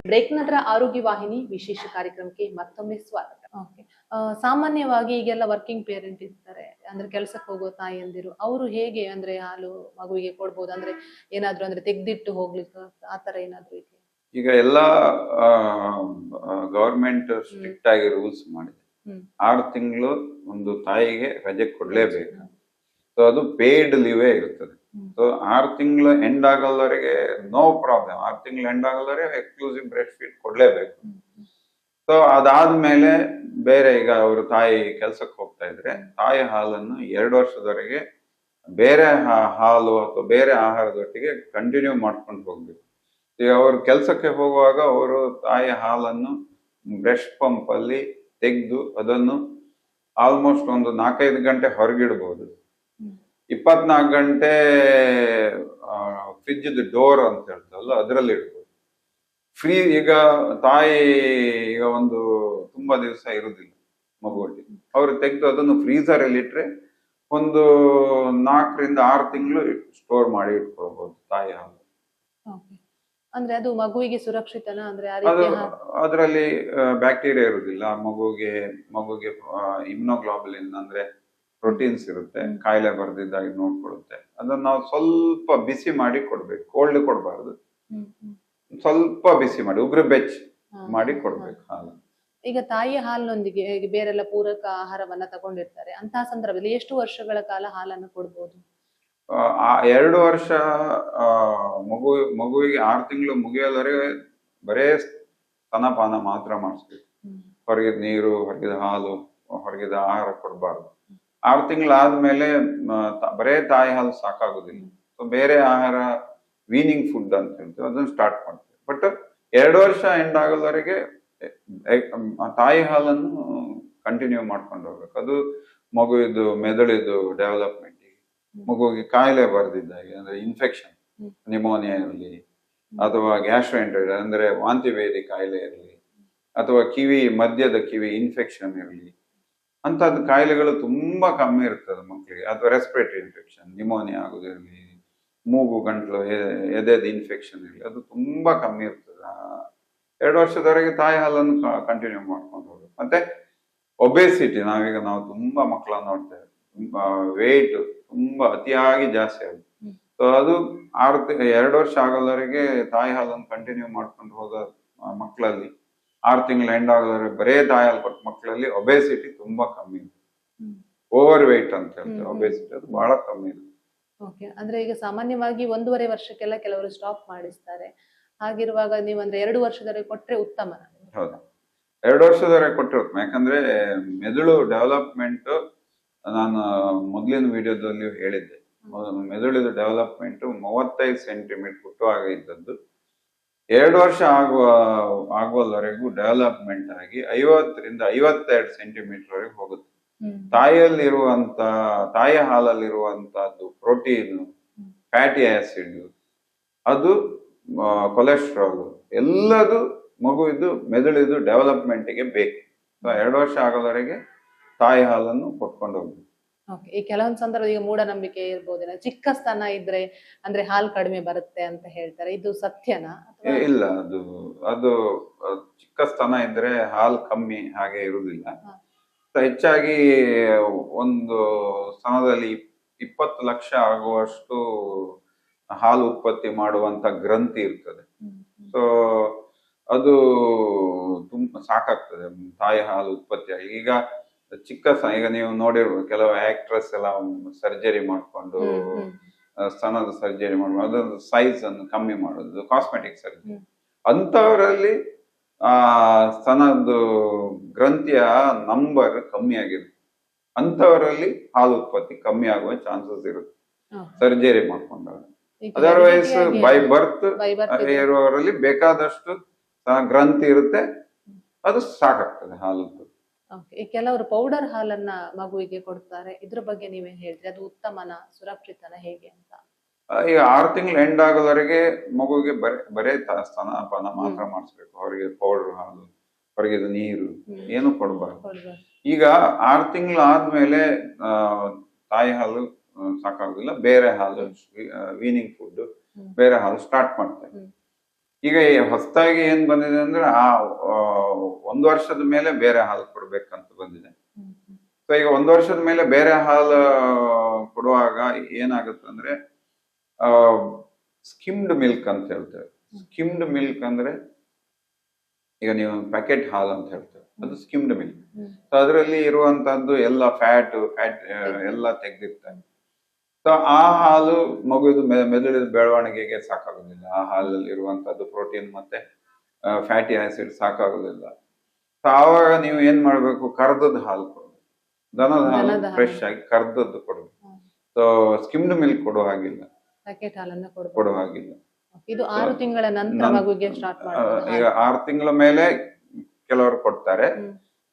ಬ್ರೇಕ್ ನಂತರ ಆರೋಗ್ಯ ವಾಹಿನಿ ವಿಶೇಷ ಕಾರ್ಯಕ್ರಮಕ್ಕೆ ಮತ್ತೊಮ್ಮೆ ಸ್ವಾಗತ. ಸಾಮಾನ್ಯವಾಗಿ ಈಗೆಲ್ಲ ವರ್ಕಿಂಗ್ ಪೇರೆಂಟ್ ಇರ್ತಾರೆ, ಅಂದ್ರೆ ಕೆಲಸಕ್ಕೆ ಹೋಗೋ ತಾಯಿಯಂದಿರು, ಅವರು ಹೇಗೆ ಅಂದ್ರೆ ಹಾಲು ಮಗುವಿಗೆ ಕೊಡ್ಬೋದು? ಅಂದ್ರೆ ಏನಾದ್ರು ಅಂದ್ರೆ ತೆಗ್ದಿಟ್ಟು ಹೋಗ್ಲಿಕ್ಕೆ ಆತರ ಏನಾದ್ರು ಇದೆ? ಈಗ ಎಲ್ಲಾ ಗವರ್ಮೆಂಟ್ ಸ್ಟ್ರಿಕ್ಟ್ ಆಗಿ ರೂಲ್ಸ್ ಮಾಡಿದೆ. 6 ತಿಂಗಳು ಒಂದು ತಾಯಿಗೆ ರಜೆ ಕೊಡ್ಲೇಬೇಕು. ಸೊ ಅದು ಪೇಯ್ಡ್ ಲೀವೇ ಇರ್ತದೆ. ಸೊ 6 ತಿಂಗಳು ಎಂಡ್ ಆಗಲ್ವರೆಗೆ ನೋ ಪ್ರಾಬ್ಲಮ್. 6 ತಿಂಗಳು ಎಂಡ್ ಆಗಲ್ವರೆಗೆ ಎಕ್ಸ್ಕ್ಲೂಸಿವ್ ಬ್ರೆಸ್ಟ್ ಫೀಡ್ ಕೊಡ್ಲೇಬೇಕು. ಸೊ ಅದಾದ್ಮೇಲೆ ಬೇರೆ, ಈಗ ಅವರು ತಾಯಿ ಕೆಲ್ಸಕ್ಕೆ ಹೋಗ್ತಾ ಇದ್ರೆ ತಾಯಿ ಹಾಲನ್ನು 2 ವರ್ಷದವರೆಗೆ ಬೇರೆ ಹಾಲು ಅಥವಾ ಬೇರೆ ಆಹಾರದೊಟ್ಟಿಗೆ ಕಂಟಿನ್ಯೂ ಮಾಡ್ಕೊಂಡು ಹೋಗ್ಬೇಕು. ಈಗ ಅವರು ಕೆಲ್ಸಕ್ಕೆ ಹೋಗುವಾಗ ಅವರು ತಾಯಿ ಹಾಲನ್ನು ಬ್ರೆಸ್ಟ್ ಪಂಪ್ ಅಲ್ಲಿ ತೆಗೆದು ಅದನ್ನು ಆಲ್ಮೋಸ್ಟ್ ಒಂದು 4-5 ಗಂಟೆ ಹೊರಗಿಡ್ಬೋದು. 24 ಗಂಟೆ ಫ್ರಿಜ್ ಡೋರ್ ಅಂತ ಹೇಳ್ತಲ್ಲ ಅದರಲ್ಲಿ ಇಡ್ಬೋದು. ಫ್ರೀ ಈಗ ತಾಯಿ ಈಗ ಒಂದು ತುಂಬಾ ದಿವಸ ಇರುದಿಲ್ಲ ಮಗುವೊಟ್ಟಿಗೆ, ಅವ್ರು ತೆಗೆದು ಅದನ್ನು ಫ್ರೀಸರ್ ಅಲ್ಲಿ ಇಟ್ರೆ ಒಂದು 4-6 ತಿಂಗಳು ಸ್ಟೋರ್ ಮಾಡಿ ಇಟ್ಕೊಳ್ಬಹುದು ತಾಯಿ ಹಾಲು. ಅಂದ್ರೆ ಅದು ಮಗುವಿಗೆ ಸುರಕ್ಷಿತನಾ? ಅಂದ್ರೆ ಅದರಲ್ಲಿ ಬ್ಯಾಕ್ಟೀರಿಯಾ ಇರುದಿಲ್ಲ. ಮಗುಗೆ ಇಮ್ಯುನೋಗ್ಲೋಬುಲಿನ್ ಅಂದ್ರೆ ಪ್ರೋಟೀನ್ಸ್ ಇರುತ್ತೆ, ಕಾಯಿಲೆ ಬರ್ದಿದ್ದಾಗಿ ನೋಡ್ಕೊಳ್ಳುತ್ತೆ. ಅದನ್ನ ನಾವು ಸ್ವಲ್ಪ ಬಿಸಿ ಮಾಡಿ ಕೊಡ್ಬೇಕು, ಕೋಲ್ಡ್ ಕೊಡ್ಬಾರ್ದು. ಸ್ವಲ್ಪ ಬಿಸಿ ಮಾಡಿ ಉಗುರು ಬೆಚ್ಚ ಮಾಡಿ ಕೊಡ್ಬೇಕು ಹಾಲು. ಈಗ ತಾಯಿಯ ಹಾಲಿನೊಂದಿಗೆ ಬೇರೆಲ್ಲ ಪೂರಕ ಆಹಾರವನ್ನ ತಗೊಂಡಿರ್ತಾರೆ, ಅಂತಹ ಸಂದರ್ಭದಲ್ಲಿ ಎಷ್ಟು ವರ್ಷಗಳ ಕಾಲ ಹಾಲನ್ನು ಕೊಡ್ಬೋದು? 2 ವರ್ಷ ಮಗುವಿಗೆ 6 ತಿಂಗಳು ಮುಗಿಯೋವರೆಗೆ ಬರೇ ಸ್ತನಪಾನ ಮಾತ್ರ ಮಾಡಿಸ್ಬೇಕು. ಹೊರಗಿದ ನೀರು, ಹೊರಗಿದ ಹಾಲು, ಹೊರಗಿದ ಆಹಾರ ಕೊಡಬಾರ್ದು. 6 ತಿಂಗಳಾದ್ಮೇಲೆ ಬರೇ ತಾಯಿ ಹಾಲು ಸಾಕಾಗುದಿಲ್ಲ. ಸೊ ಬೇರೆ ಆಹಾರ, ವೀನಿಂಗ್ ಫುಡ್ ಅಂತ ಹೇಳ್ತೀವಿ, ಅದನ್ನ ಸ್ಟಾರ್ಟ್ ಮಾಡ್ತೀವಿ. ಬಟ್ 2 ವರ್ಷ ಎಂಡ್ ಆಗೋವರೆಗೆ ತಾಯಿ ಹಾಲನ್ನು ಕಂಟಿನ್ಯೂ ಮಾಡ್ಕೊಂಡು ಹೋಗ್ಬೇಕು. ಅದು ಮಗುವಿದು ಮೆದುಳಿದು ಡೆವಲಪ್ಮೆಂಟ್, ಮಗುವಿಗೆ ಕಾಯಿಲೆ ಬರ್ದಿದ್ದಾಗೆ ಅಂದ್ರೆ ಇನ್ಫೆಕ್ಷನ್, ನಿಮೋನಿಯಾ ಇರಲಿ ಅಥವಾ ಗ್ಯಾಸ್ಟ್ರೋಎಂಟರಿಟಿಸ್ ಅಂದ್ರೆ ವಾಂತಿಭೇದಿ ಕಾಯಿಲೆ ಇರಲಿ ಅಥವಾ ಮಧ್ಯದ ಕಿವಿ ಇನ್ಫೆಕ್ಷನ್ ಇರಲಿ, ಅಂತದ್ದು ಕಾಯಿಲೆಗಳು ತುಂಬಾ ಕಮ್ಮಿ ಇರ್ತದೆ ಮಕ್ಕಳಿಗೆ. ಅಥವಾ ರೆಸ್ಪಿರೇಟರಿ ಇನ್ಫೆಕ್ಷನ್, ನಿಮೋನಿಯಾ ಆಗುದಿರಲಿ, ಮೂಗು ಗಂಟ್ಲು ಎದೆದ ಇನ್ಫೆಕ್ಷನ್ ಇರಲಿ, ಅದು ತುಂಬಾ ಕಮ್ಮಿ ಇರ್ತದೆ. 2 ವರ್ಷದವರೆಗೆ ತಾಯಿ ಹಾಲನ್ನು ಕಂಟಿನ್ಯೂ ಮಾಡ್ಕೊಂಡು ಹೋಗ್ಬೇಕು. ಮತ್ತೆ ಒಬೆಸಿಟಿ, ನಾವು ತುಂಬಾ ಮಕ್ಕಳನ್ನ ನೋಡ್ತೇವೆ, ವೇಟ್ ತುಂಬಾ ಅತಿಯಾಗಿ ಜಾಸ್ತಿ ಆಗುತ್ತೆ. ಸೊ ಅದು 2 ವರ್ಷ ಆಗೋವರೆಗೆ ತಾಯಿ ಹಾಲನ್ನು ಕಂಟಿನ್ಯೂ ಮಾಡ್ಕೊಂಡು ಹೋದ ಮಕ್ಕಳಲ್ಲಿ 6 ತಿಂಗಳು ಎಂಡ್ ಆಗೋದ್ರೆ ಬರೇ ತಾಯಿ ಹಾಲು ಕೊಟ್ಟ ಮಕ್ಕಳಲ್ಲಿ ಒಬೆಸಿಟಿ ತುಂಬಾ ಕಮ್ಮಿ ಇದೆ. ಓವರ್ ವೆಯ್ಟ್ ಅಂತ ಹೇಳ್ತಾರೆ, ಒಬೆಸಿಟಿ ಅದು ಬಹಳ ಕಮ್ಮಿ ಇದೆ. ಓಕೆ, ಅಂದ್ರೆ ಈಗ ಸಾಮಾನ್ಯವಾಗಿ 1.5 ವರ್ಷಕ್ಕೆಲ್ಲ ಕೆಲವರು ಸ್ಟಾಪ್ ಮಾಡಿಸ್ತಾರೆ. ಹಾಗಿರುವಾಗ ನೀವು ಅಂದ್ರೆ 2 ವರ್ಷದವರೆಗೆ ಕೊಟ್ರೆ ಉತ್ತಮ. ಹೌದು, 2 ವರ್ಷದವರೆಗೆ ಕೊಟ್ಟಿರುತ್ತೆ. ಯಾಕಂದ್ರೆ ಮೆದುಳು ಡೆವಲಪ್ಮೆಂಟ್ ನಾನು ಮೊದಲಿನ ವಿಡಿಯೋದಲ್ಲಿ ಹೇಳಿದ್ದೆ, ಮೆದುಳಿದ ಡೆವಲಪ್ಮೆಂಟ್ 35 ಸೆಂಟಿಮೀಟರ್ ಹುಟ್ಟುವಾಗ ಇದ್ದದ್ದು 2 ವರ್ಷ ಆಗುವವರೆಗೂ ಡೆವಲಪ್ಮೆಂಟ್ ಆಗಿ 50 ರಿಂದ 52 ಸೆಂಟಿಮೀಟರ್ ವರೆಗೆ ಹೋಗುತ್ತೆ. ತಾಯಿ ಹಾಲಲ್ಲಿರುವಂತಹದ್ದು ಪ್ರೋಟೀನ್, ಫ್ಯಾಟಿ ಆಸಿಡ್, ಅದು ಕೊಲೆಸ್ಟ್ರಾಲ್ ಎಲ್ಲದು ಮಗುವಿದು ಮೆದುಳಿದು ಡೆವಲಪ್ಮೆಂಟ್ಗೆ ಬೇಕು. 2 ವರ್ಷ ಆಗೋವರೆಗೆ ತಾಯಿ ಹಾಲನ್ನು ಕೊಟ್ಕೊಂಡು ಹೋಗ್ಬೇಕು. ಓಕೆ, ಈ ಕೆಲವೊಂದು ಸಂದರ್ಭ ಈಗ ಮೂಢನಂಬಿಕೆ ಇರ್ಬೋದೇನೋ, ಚಿಕ್ಕ ಸ್ತನ ಇದ್ರೆ ಅಂದ್ರೆ ಹಾಲು ಕಡಿಮೆ ಬರುತ್ತೆ ಅಂತ ಹೇಳ್ತಾರೆ, ಇದು ಸತ್ಯನಾ? ಇಲ್ಲ, ಅದು ಚಿಕ್ಕ ಸ್ತನ ಇದ್ರೆ ಹಾಲು ಕಮ್ಮಿ ಹಾಗೆ ಇರುವುದಿಲ್ಲ. ಹೆಚ್ಚಾಗಿ ಒಂದು ಸ್ತನದಲ್ಲಿ 20 ಲಕ್ಷ ಆಗುವಷ್ಟು ಹಾಲು ಉತ್ಪತ್ತಿ ಮಾಡುವಂತ ಗ್ರಂಥಿ ಇರ್ತದೆ. ಸೊ ಅದು ತುಂಬಾ ಸಾಕಾಗ್ತದೆ ತಾಯಿ ಹಾಲು ಉತ್ಪತ್ತಿ ಆಗಿ. ಈಗ ಈಗ ನೀವು ನೋಡಿರ್ಬೋದು, ಕೆಲವು ಆಕ್ಟ್ರೆಸ್ ಎಲ್ಲ ಸರ್ಜರಿ ಮಾಡ್ಕೊಂಡು ಸ್ತನದ ಸರ್ಜರಿ ಮಾಡ್ಬೋದು, ಅದರ ಸೈಜ್ ಅನ್ನು ಕಮ್ಮಿ ಮಾಡೋದು, ಕಾಸ್ಮೆಟಿಕ್ ಸರ್ಜರಿ. ಅಂತವರಲ್ಲಿ ಸ್ತನದ್ದು ಗ್ರಂಥಿಯ ನಂಬರ್ ಕಮ್ಮಿ ಆಗಿರುತ್ತೆ. ಅಂತವರಲ್ಲಿ ಹಾಲು ಉತ್ಪತ್ತಿ ಕಮ್ಮಿ ಆಗುವ ಚಾನ್ಸಸ್ ಇರುತ್ತೆ ಸರ್ಜರಿ ಮಾಡ್ಕೊಂಡಾಗ. ಅದರ್ವೈಸ್ ಬೈ ಬರ್ತ್ ಇರುವವರಲ್ಲಿ ಬೇಕಾದಷ್ಟು ಗ್ರಂಥಿ ಇರುತ್ತೆ, ಅದು ಸಾಕಾಗ್ತದೆ ಹಾಲು. ಕೆಲವರು ಪೌಡರ್ ಹಾಲನ್ನ ಮಗುವಿಗೆ ಕೊಡ್ತಾರೆ, ಇದ್ರ ಬಗ್ಗೆ ನೀವೇನ್ ಹೇಳ್ತೀರಿ? ಅದು ಉತ್ತಮನ, ಸುರಕ್ಷಿತನ, ಹೇಗೆ ಅಂತ? ಈಗ 6 ತಿಂಗಳು ಎಂಡ್ ಆಗೋವರೆಗೆ ಮಗುವಿಗೆ ಬರೇ ಸ್ತನಪಾನ ಮಾತ್ರ ಮಾಡಿಸ್ಬೇಕು. ಅವರಿಗೆ ಪೌಡರ್ ಹಾಲು, ಹೊರಗೆ ನೀರು ಏನು ಕೊಡಬಾರ್ದು. ಈಗ 6 ತಿಂಗಳು ಆದ್ಮೇಲೆ ತಾಯಿ ಹಾಲು ಸಾಕಾಗುದಿಲ್ಲ, ಬೇರೆ ಹಾಲು, ವೀನಿಂಗ್ ಫುಡ್, ಬೇರೆ ಹಾಲು ಸ್ಟಾರ್ಟ್ ಮಾಡ್ತಾರೆ. ಈಗ ಹೊಸದಾಗಿ ಏನ್ ಬಂದಿದೆ ಅಂದ್ರೆ 1 ವರ್ಷದ ಮೇಲೆ ಬೇರೆ ಹಾಲು ಕೊಡ್ಬೇಕಂತ ಬಂದಿದೆ. ಸೊ ಈಗ 1 ವರ್ಷದ ಮೇಲೆ ಬೇರೆ ಹಾಲು ಕೊಡುವಾಗ ಏನಾಗುತ್ತೆ ಅಂದ್ರೆ ಸ್ಕಿಮ್ಡ್ ಮಿಲ್ಕ್ ಅಂತ ಹೇಳ್ತೇವೆ. ಸ್ಕಿಮ್ಡ್ ಮಿಲ್ಕ್ ಅಂದ್ರೆ ಈಗ ನೀವು ಪ್ಯಾಕೆಟ್ ಹಾಲು ಅಂತ ಹೇಳ್ತೇವೆ, ಅದು ಸ್ಕಿಮ್ಡ್ ಮಿಲ್ಕ್. ಸೊ ಅದರಲ್ಲಿ ಇರುವಂತಹದ್ದು ಎಲ್ಲ ಫ್ಯಾಟ್ ಎಲ್ಲ ತೆಗೆದಿರ್ತಾರೆ. ಸೊ ಆ ಹಾಲು ಮಗುವಿದು ಮೆದುಳಿನ ಬೆಳವಣಿಗೆಗೆ ಸಾಕಾಗುದಿಲ್ಲ. ಆ ಹಾಲಲ್ಲಿ ಇರುವಂತಹದ್ದು ಪ್ರೋಟೀನ್ ಮತ್ತೆ ಫ್ಯಾಟಿ ಆಸಿಡ್ ಸಾಕಾಗುದಿಲ್ಲ. ಸೊ ಆವಾಗ ನೀವು ಏನ್ ಮಾಡ್ಬೇಕು, ಕರ್ದದ್ದು ಹಾಲು ಕೊಡ್ಬೇಕು, ದನದ ಹಾಲು ಫ್ರೆಶ್ ಆಗಿ ಕರ್ದದ್ದು ಕೊಡ್ಬೇಕು. ಸೊ ಸ್ಕಿಮ್ಡ್ ಮಿಲ್ಕ್ ಕೊಡುವ ಹಾಗಿಲ್ಲ, ಪ್ಯಾಕೆಟ್ ಹಾಲನ್ನ ಕೊಡುವ ಹಾಗಿಲ್ಲ. ಇದು 6 ತಿಂಗಳ ನಂತರ ಮಗುವಿಗೆ ಸ್ಟಾರ್ಟ್ ಮಾಡ್ತಾರೆ. ಈಗ 6 ತಿಂಗಳ ಮೇಲೆ ಕೆಲವರು ಕೊಡ್ತಾರೆ,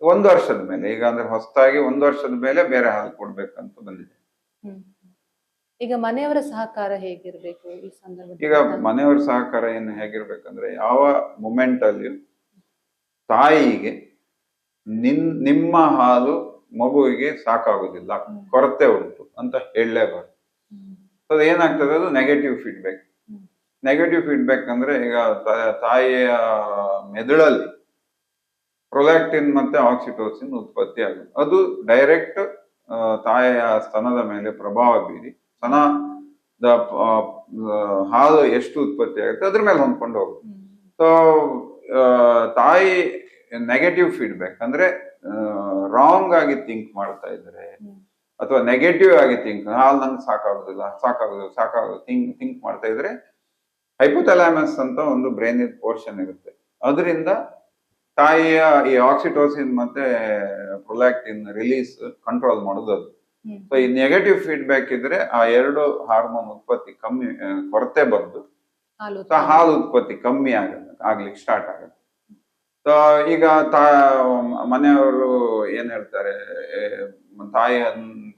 1 ವರ್ಷದ ಮೇಲೆ. ಈಗ ಅಂದ್ರೆ ಹೊಸದಾಗಿ 1 ವರ್ಷದ ಮೇಲೆ ಬೇರೆ ಹಾಲು ಕೊಡ್ಬೇಕಂತ ಬಂದಿದೆ. ಈಗ ಮನೆಯವರ ಸಹಕಾರ ಹೇಗಿರ್ಬೇಕು ಈ ಸಂದರ್ಭದಲ್ಲಿ? ಈಗ ಮನೆಯವರ ಸಹಕಾರ ಏನು ಹೇಗಿರ್ಬೇಕಂದ್ರೆ, ಯಾವ ಮೊಮೆಂಟ್ ಅಲ್ಲಿ ತಾಯಿಗೆ ನಿಮ್ಮ ಹಾಲು ಮಗುವಿಗೆ ಸಾಕಾಗುದಿಲ್ಲ, ಕೊರತೆ ಉಂಟು ಅಂತ ಹೇಳಲೇಬಾರ್ದು. ಅದು ಏನಾಗ್ತದೆ, ಅದು ನೆಗೆಟಿವ್ ಫೀಡ್ಬ್ಯಾಕ್. ನೆಗೆಟಿವ್ ಫೀಡ್ಬ್ಯಾಕ್ ಅಂದ್ರೆ, ಈಗ ತಾಯಿಯ ಮೆದುಳಲ್ಲಿ ಪ್ರೊಲ್ಯಾಕ್ಟಿನ್ ಮತ್ತೆ ಆಕ್ಸಿಟೋಸಿನ್ ಉತ್ಪತ್ತಿ ಆಗುತ್ತೆ. ಅದು ಡೈರೆಕ್ಟ್ ತಾಯಿಯ ಸ್ತನದ ಮೇಲೆ ಪ್ರಭಾವ ಬೀರಿ ಸ್ತನದ ಹಾಲು ಎಷ್ಟು ಉತ್ಪತ್ತಿ ಆಗುತ್ತೆ ಅದ್ರ ಮೇಲೆ ಹೊಂದ್ಕೊಂಡು ಹೋಗುತ್ತೆ. ಸೊ ತಾಯಿ ನೆಗೆಟಿವ್ ಫೀಡ್ಬ್ಯಾಕ್ ಅಂದ್ರೆ ರಾಂಗ್ ಆಗಿ ಥಿಂಕ್ ಮಾಡ್ತಾ ಇದ್ರೆ, ಅಥವಾ ನೆಗೆಟಿವ್ ಆಗಿ ಹಾಲು ನಂಗೆ ಸಾಕಾಗುದಿಲ್ಲ ಥಿಂಕ್ ಮಾಡ್ತಾ ಇದ್ರೆ, ಹೈಪೋಥಾಲಾಮಸ್ ಅಂತ ಒಂದು ಬ್ರೈನ್ ಪೋರ್ಷನ್ ಇರುತ್ತೆ, ಅದರಿಂದ ತಾಯಿಯ ಈ ಆಕ್ಸಿಟೋಸಿನ್ ಮತ್ತೆ ಪ್ರೊಲ್ಯಾಕ್ಟಿನ್ ರಿಲೀಸ್ ಕಂಟ್ರೋಲ್ ಮಾಡೋದು ಅದು. ಸೊ ಈ ನೆಗೆಟಿವ್ ಫೀಡ್ಬ್ಯಾಕ್ ಇದ್ರೆ ಆ 2 ಹಾರ್ಮೋನ್ ಉತ್ಪತ್ತಿ ಕೊರತೆ ಬಂದು ಹಾಲು ಉತ್ಪತ್ತಿ ಕಮ್ಮಿ ಆಗ್ಲಿಕ್ಕೆ ಸ್ಟಾರ್ಟ್ ಆಗುತ್ತೆ. ಸೊ ಈಗ ಮನೆಯವರು ಏನ್ ಹೇಳ್ತಾರೆ,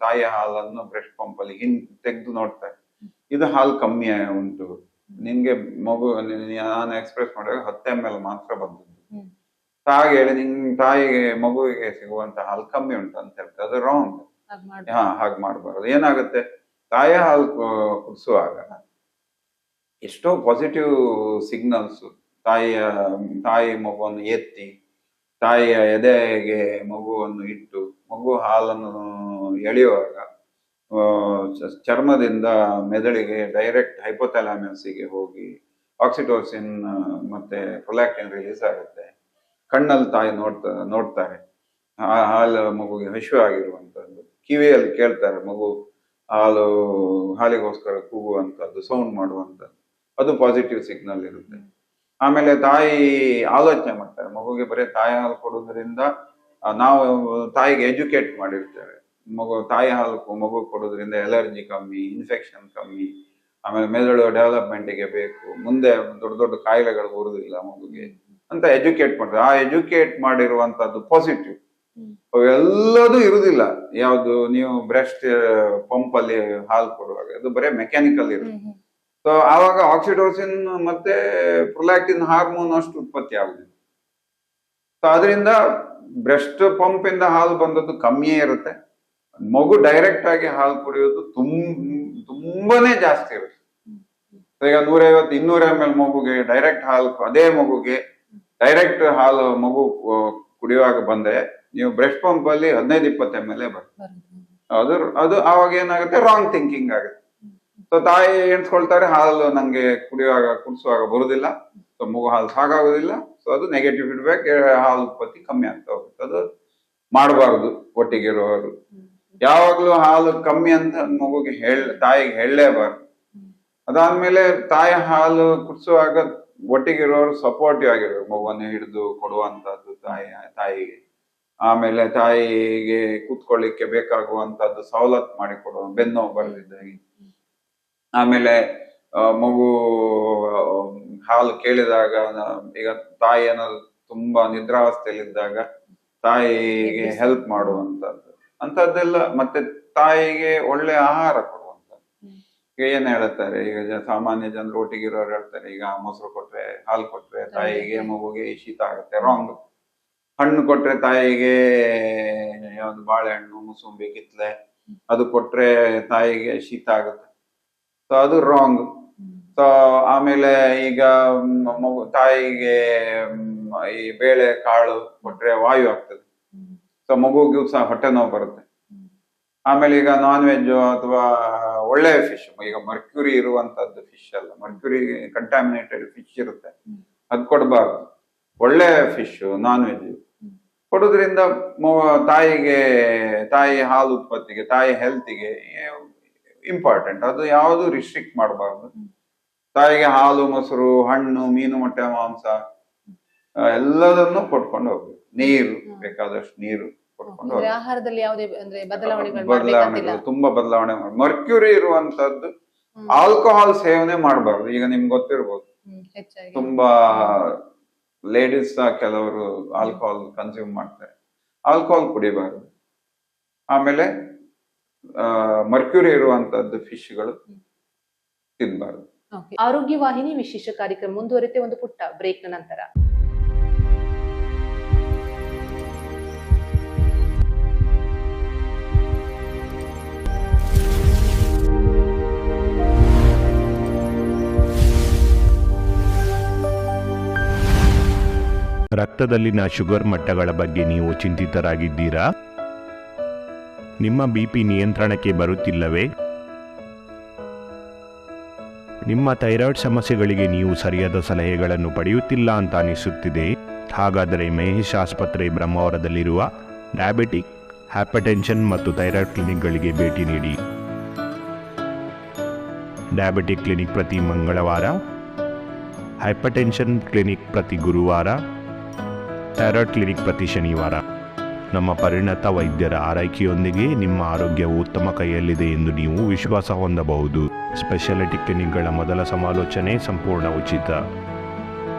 ತಾಯಿಯ ಹಾಲನ್ನು ಬ್ರೆಸ್ಟ್ ಪಂಪ್ ಅಲ್ಲಿ ತೆಗೆದು ನೋಡ್ತಾರೆ, ಇದು ಹಾಲು ಕಮ್ಮಿ ಉಂಟು, ನಿನ್ಗೆ ಮಗು ನಾನು ಎಕ್ಸ್ಪ್ರೆಸ್ ಮಾಡಿದಾಗ 10 ml ಮಾತ್ರ ಬಂದದ್ದು, ಹಾಗೆ ಹೇಳಿ ತಾಯಿಗೆ ಮಗುವಿಗೆ ಸಿಗುವಂತ ಹಾಲು ಕಮ್ಮಿ ಉಂಟು ಅಂತ ಹೇಳ್ತಾರೆ. ಅದು ರಾಂಗ್. ಹಾಗೆ ಮಾಡಬಾರದು. ಏನಾಗುತ್ತೆ, ತಾಯಿಯ ಹಾಲು ಕುಡಿಸುವಾಗ ಎಷ್ಟೋ ಪಾಸಿಟಿವ್ ಸಿಗ್ನಲ್ಸ್, ತಾಯಿ ಮಗುವನ್ನು ಎತ್ತಿ ತಾಯಿಯ ಎದೆಗೆ ಮಗುವನ್ನು ಇಟ್ಟು ಮಗು ಹಾಲನ್ನು ಎಳೆಯುವಾಗ ಚರ್ಮದಿಂದ ಮೆದುಳಿಗೆ ಡೈರೆಕ್ಟ್ ಹೈಪೋಥಾಲಾಮಸ್ಸಿಗೆ ಹೋಗಿ ಆಕ್ಸಿಟೋಸಿನ್ ಮತ್ತೆ ಪ್ರೊಲ್ಯಾಕ್ಟಿನ್ ರಿಲೀಸ್ ಆಗುತ್ತೆ. ಕಣ್ಣಲ್ಲಿ ತಾಯಿ ನೋಡ್ತಾರೆ ಹಾಲು ಮಗುಗೆ ಹಸಿವು ಆಗಿರುವಂತದ್ದು, ಕಿವಿಯಲ್ಲಿ ಕೇಳ್ತಾರೆ ಮಗು ಹಾಲಿಗೋಸ್ಕರ ಕೂಗುವಂಥದ್ದು, ಸೌಂಡ್ ಮಾಡುವಂಥದ್ದು, ಅದು ಪಾಸಿಟಿವ್ ಸಿಗ್ನಲ್ ಇರುತ್ತೆ. ಆಮೇಲೆ ತಾಯಿ ಆಲೋಚನೆ ಮಾಡ್ತಾರೆ, ಮಗುಗೆ ಬರೀ ತಾಯಿ ಹಾಲು ಕೊಡೋದ್ರಿಂದ ನಾವು ತಾಯಿಗೆ ಎಜುಕೇಟ್ ಮಾಡಿರ್ತೇವೆ, ತಾಯಿ ಹಾಲು ಮಗು ಕೊಡೋದ್ರಿಂದ ಎಲರ್ಜಿ ಕಮ್ಮಿ, ಇನ್ಫೆಕ್ಷನ್ ಕಮ್ಮಿ, ಆಮೇಲೆ ಮೆದುಳು ಡೆವಲಪ್ಮೆಂಟ್ಗೆ ಬೇಕು, ಮುಂದೆ ದೊಡ್ಡ ದೊಡ್ಡ ಕಾಯಿಲೆಗಳು ಬರುವುದಿಲ್ಲ ಮಗುಗೆ ಅಂತ ಎಜುಕೇಟ್ ಮಾಡ್ತಾರೆ. ಆ ಎಜುಕೇಟ್ ಮಾಡಿರುವಂತದ್ದು ಪಾಸಿಟಿವ್. ಅವೆಲ್ಲದೂ ಇರುವುದಿಲ್ಲ. ಯಾವ್ದು ನೀವು ಬ್ರೆಸ್ಟ್ ಪಂಪ್ ಅಲ್ಲಿ ಹಾಲು ಕೊಡುವಾಗ ಅದು ಬರೀ ಮೆಕ್ಯಾನಿಕಲ್ ಇರುತ್ತೆ. ಸೊ ಆವಾಗ ಆಕ್ಸಿಟೋಸಿನ್ ಮತ್ತೆ ಪ್ರೊಲ್ಯಾಕ್ಟಿನ್ ಹಾರ್ಮೋನ್ ಅಷ್ಟು ಉತ್ಪತ್ತಿ ಆಗುದಿಲ್ಲ. ಸೊ ಅದರಿಂದ ಬ್ರೆಸ್ಟ್ ಪಂಪ್ ಇಂದ ಹಾಲು ಬಂದದ್ದು ಕಮ್ಮಿಯೇ ಇರುತ್ತೆ. ಮಗು ಡೈರೆಕ್ಟ್ ಆಗಿ ಹಾಲು ಕುಡಿಯೋದು ತುಂಬಾನೇ ಜಾಸ್ತಿ ಇರುತ್ತೆ. ಈಗ 150-200 ml ಮಗುಗೆ ಡೈರೆಕ್ಟ್ ಹಾಲು, ಅದೇ ಮಗುಗೆ ಡೈರೆಕ್ಟ್ ಹಾಲು ಮಗು ಕುಡಿಯುವಾಗ ಬಂದ್ರೆ ನೀವು ಬ್ರೆಸ್ಟ್ ಪಂಪ್ ಅಲ್ಲಿ 15-20 ml ಬರುತ್ತೆ. ಅದು ಆವಾಗ ಏನಾಗುತ್ತೆ, ರಾಂಗ್ ಥಿಂಕಿಂಗ್ ಆಗುತ್ತೆ. ಸೊ ತಾಯಿ ಎಣಿಸ್ಕೊಳ್ತಾರೆ ಹಾಲು ನಂಗೆ ಕುಡಿಸುವಾಗ ಬರುದಿಲ್ಲ, ಸೊ ಮಗು ಹಾಲು ಸಾಕಾಗುದಿಲ್ಲ. ಸೊ ಅದು ನೆಗೆಟಿವ್ ಫೀಡ್ಬ್ಯಾಕ್, ಹಾಲು ಉತ್ಪತ್ತಿ ಕಮ್ಮಿ ಆಗ್ತಾ ಹೋಗುತ್ತೆ. ಅದು ಮಾಡಬಾರ್ದು. ಒಟ್ಟಿಗಿರುವವರು ಯಾವಾಗ್ಲೂ ಹಾಲು ಕಮ್ಮಿ ಅಂತ ಮಗುಗೆ ತಾಯಿಗೆ ಹೇಳಲೇಬಾರ್ದು. ಅದಾದ್ಮೇಲೆ ತಾಯಿ ಹಾಲು ಕುಡಿಸುವಾಗ ಒಟ್ಟಿಗಿರೋರು ಸಪೋರ್ಟಿವ್ ಆಗಿರ್ಬೇಕು, ಮಗುವನ್ನು ಹಿಡಿದು ಕೊಡುವಂತದ್ದು ತಾಯಿಗೆ. ಆಮೇಲೆ ತಾಯಿಗೆ ಕೂತ್ಕೊಳ್ಳಿಕ್ಕೆ ಬೇಕಾಗುವಂತದ್ದು ಸವಲತ್ತು ಮಾಡಿಕೊಡುವ, ಬೆನ್ನೋವು ಬರ್ದಿದ್ದಾಗಿ. ಆಮೇಲೆ ಮಗು ಹಾಲು ಕೇಳಿದಾಗ, ಈಗ ತಾಯಿ ಏನಾದ್ರು ತುಂಬಾ ನಿದ್ರಾವಸ್ಥೆಯಲ್ಲಿದ್ದಾಗ ತಾಯಿಗೆ ಹೆಲ್ಪ್ ಮಾಡುವಂತದ್ದು ಅಂತದ್ದೆಲ್ಲ. ಮತ್ತೆ ತಾಯಿಗೆ ಒಳ್ಳೆ ಆಹಾರ ಕೊಡುವಂಥದ್ದು. ಈಗ ಏನ್ ಹೇಳ್ತಾರೆ, ಈಗ ಸಾಮಾನ್ಯ ಜನರು ಒಟ್ಟಿಗಿರೋರು ಹೇಳ್ತಾರೆ, ಈಗ ಮೊಸರು ಕೊಟ್ರೆ, ಹಾಲು ಕೊಟ್ರೆ ತಾಯಿಗೆ ಮಗುಗೆ ಶೀತ ಆಗುತ್ತೆ. ರಾಂಗ್. ಹಣ್ಣು ಕೊಟ್ರೆ ತಾಯಿಗೆ ಯಾವ್ದು ಬಾಳೆಹಣ್ಣು, ಮೂಸಂಬಿ, ಕಿತ್ಲೆ ಅದು ಕೊಟ್ರೆ ತಾಯಿಗೆ ಶೀತ ಆಗುತ್ತೆ. ಸೊ ಅದು ರಾಂಗ್. ಸೊ ಆಮೇಲೆ ಈಗ ತಾಯಿಗೆ ಈ ಬೇಳೆ ಕಾಳು ಕೊಟ್ರೆ ವಾಯು ಆಗ್ತದೆ. ಸೊ ಮಗುಗೂ ಸಹ ಹೊಟ್ಟೆ ನೋವು ಬರುತ್ತೆ. ಆಮೇಲೆ ಈಗ ನಾನ್ ವೆಜ್ ಅಥವಾ ಒಳ್ಳೆ ಫಿಶ್, ಈಗ ಮರ್ಕ್ಯೂರಿ ಇರುವಂತದ್ದು ಫಿಶ್ ಅಲ್ಲ, ಮರ್ಕ್ಯೂರಿ ಕಂಟಾಮಿನೇಟೆಡ್ ಫಿಶ್ ಇರುತ್ತೆ, ಅದು ಕೊಡಬಾರ್ದು. ಒಳ್ಳೆ ಫಿಶ್, ನಾನ್ ವೆಜ್ ಕೊಡೋದ್ರಿಂದ ತಾಯಿ ಹಾಲು ಉತ್ಪತ್ತಿಗೆ, ತಾಯಿ ಹೆಲ್ತಿಗೆ ಇಂಪಾರ್ಟೆಂಟ್. ಅದು ಯಾವುದು ರಿಸ್ಟ್ರಿಕ್ಟ್ ಮಾಡಬಾರ್ದು. ತಾಯಿಗೆ ಹಾಲು, ಮೊಸರು, ಹಣ್ಣು, ಮೀನು, ಮೊಟ್ಟೆ, ಮಾಂಸ ಎಲ್ಲದನ್ನು ಕೊಟ್ಕೊಂಡು ಹೋಗ್ಬೇಕು. ನೀರು, ಬೇಕಾದಷ್ಟು ನೀರು ಕೊಟ್ಕೊಂಡು ಹೋಗ್ಬೇಕು. ಆಹಾರದಲ್ಲಿ ಯಾವುದೇ ಬದಲಾವಣೆಗಳು ತುಂಬಾ ಬದಲಾವಣೆ ಮಾಡಿ. ಮರ್ಕ್ಯೂರಿ ಇರುವಂತದ್ದು ಆಲ್ಕೋಹಾಲ್ ಸೇವನೆ ಮಾಡಬಾರ್ದು. ಈಗ ನಿಮ್ಗೆ ಗೊತ್ತಿರ್ಬೋದು, ತುಂಬಾ ಲೇಡೀಸ್ ಕೆಲವರು ಆಲ್ಕೋಹಾಲ್ ಕನ್ಸ್ಯೂಮ್ ಮಾಡ್ತಾರೆ. ಆಲ್ಕೋಹಾಲ್ ಕುಡಿಬಾರ್ದು. ಆಮೇಲೆ ಮರ್ಕ್ಯೂರಿ ಇರುವಂತದ್ದು ಫಿಶ್ಗಳು ತಿನ್ಬಾರ್ದು. ಆರೋಗ್ಯ ವಾಹಿನಿ ವಿಶೇಷ ಕಾರ್ಯಕ್ರಮ ಮುಂದುವರಿತೆ ಒಂದು ಪುಟ್ಟ ಬ್ರೇಕ್ ನ ನಂತರ. ರಕ್ತದಲ್ಲಿನ ಶುಗರ್ ಮಟ್ಟಗಳ ಬಗ್ಗೆ ನೀವು ಚಿಂತಿತರಾಗಿದ್ದೀರಾ? ನಿಮ್ಮ ಬಿಪಿ ನಿಯಂತ್ರಣಕ್ಕೆ ಬರುತ್ತಿಲ್ಲವೇ? ನಿಮ್ಮ ಥೈರಾಯ್ಡ್ ಸಮಸ್ಯೆಗಳಿಗೆ ನೀವು ಸರಿಯಾದ ಸಲಹೆಗಳನ್ನು ಪಡೆಯುತ್ತಿಲ್ಲ ಅಂತ ಅನಿಸುತ್ತಿದೆ? ಹಾಗಾದರೆ ಮಹೇಶ್ ಆಸ್ಪತ್ರೆ ಬ್ರಹ್ಮಾವರದಲ್ಲಿರುವ ಡಯಾಬಿಟಿಕ್, ಹೈಪರ್ಟೆನ್ಷನ್ ಮತ್ತು ಥೈರಾಯ್ಡ್ ಕ್ಲಿನಿಕ್ಗಳಿಗೆ ಭೇಟಿ ನೀಡಿ. ಡಯಾಬಿಟಿಕ್ ಕ್ಲಿನಿಕ್ ಪ್ರತಿ ಮಂಗಳವಾರ, ಹೈಪರ್ಟೆನ್ಷನ್ ಕ್ಲಿನಿಕ್ ಪ್ರತಿ ಗುರುವಾರ, ಥೈರಾಯ್ಡ್ ಕ್ಲಿನಿಕ್ ಪ್ರತಿ ಶನಿವಾರ. ನಮ್ಮ ಪರಿಣತ ವೈದ್ಯರ ಆರೈಕೆಯೊಂದಿಗೆ ನಿಮ್ಮ ಆರೋಗ್ಯವು ಉತ್ತಮ ಕೈಯಲ್ಲಿದೆ ಎಂದು ನೀವು ವಿಶ್ವಾಸ ಹೊಂದಬಹುದು. ಸ್ಪೆಷಾಲಿಟಿ ಕ್ಲಿನಿಕ್ಗಳ ಮೊದಲ ಸಮಾಲೋಚನೆ ಸಂಪೂರ್ಣ ಉಚಿತ.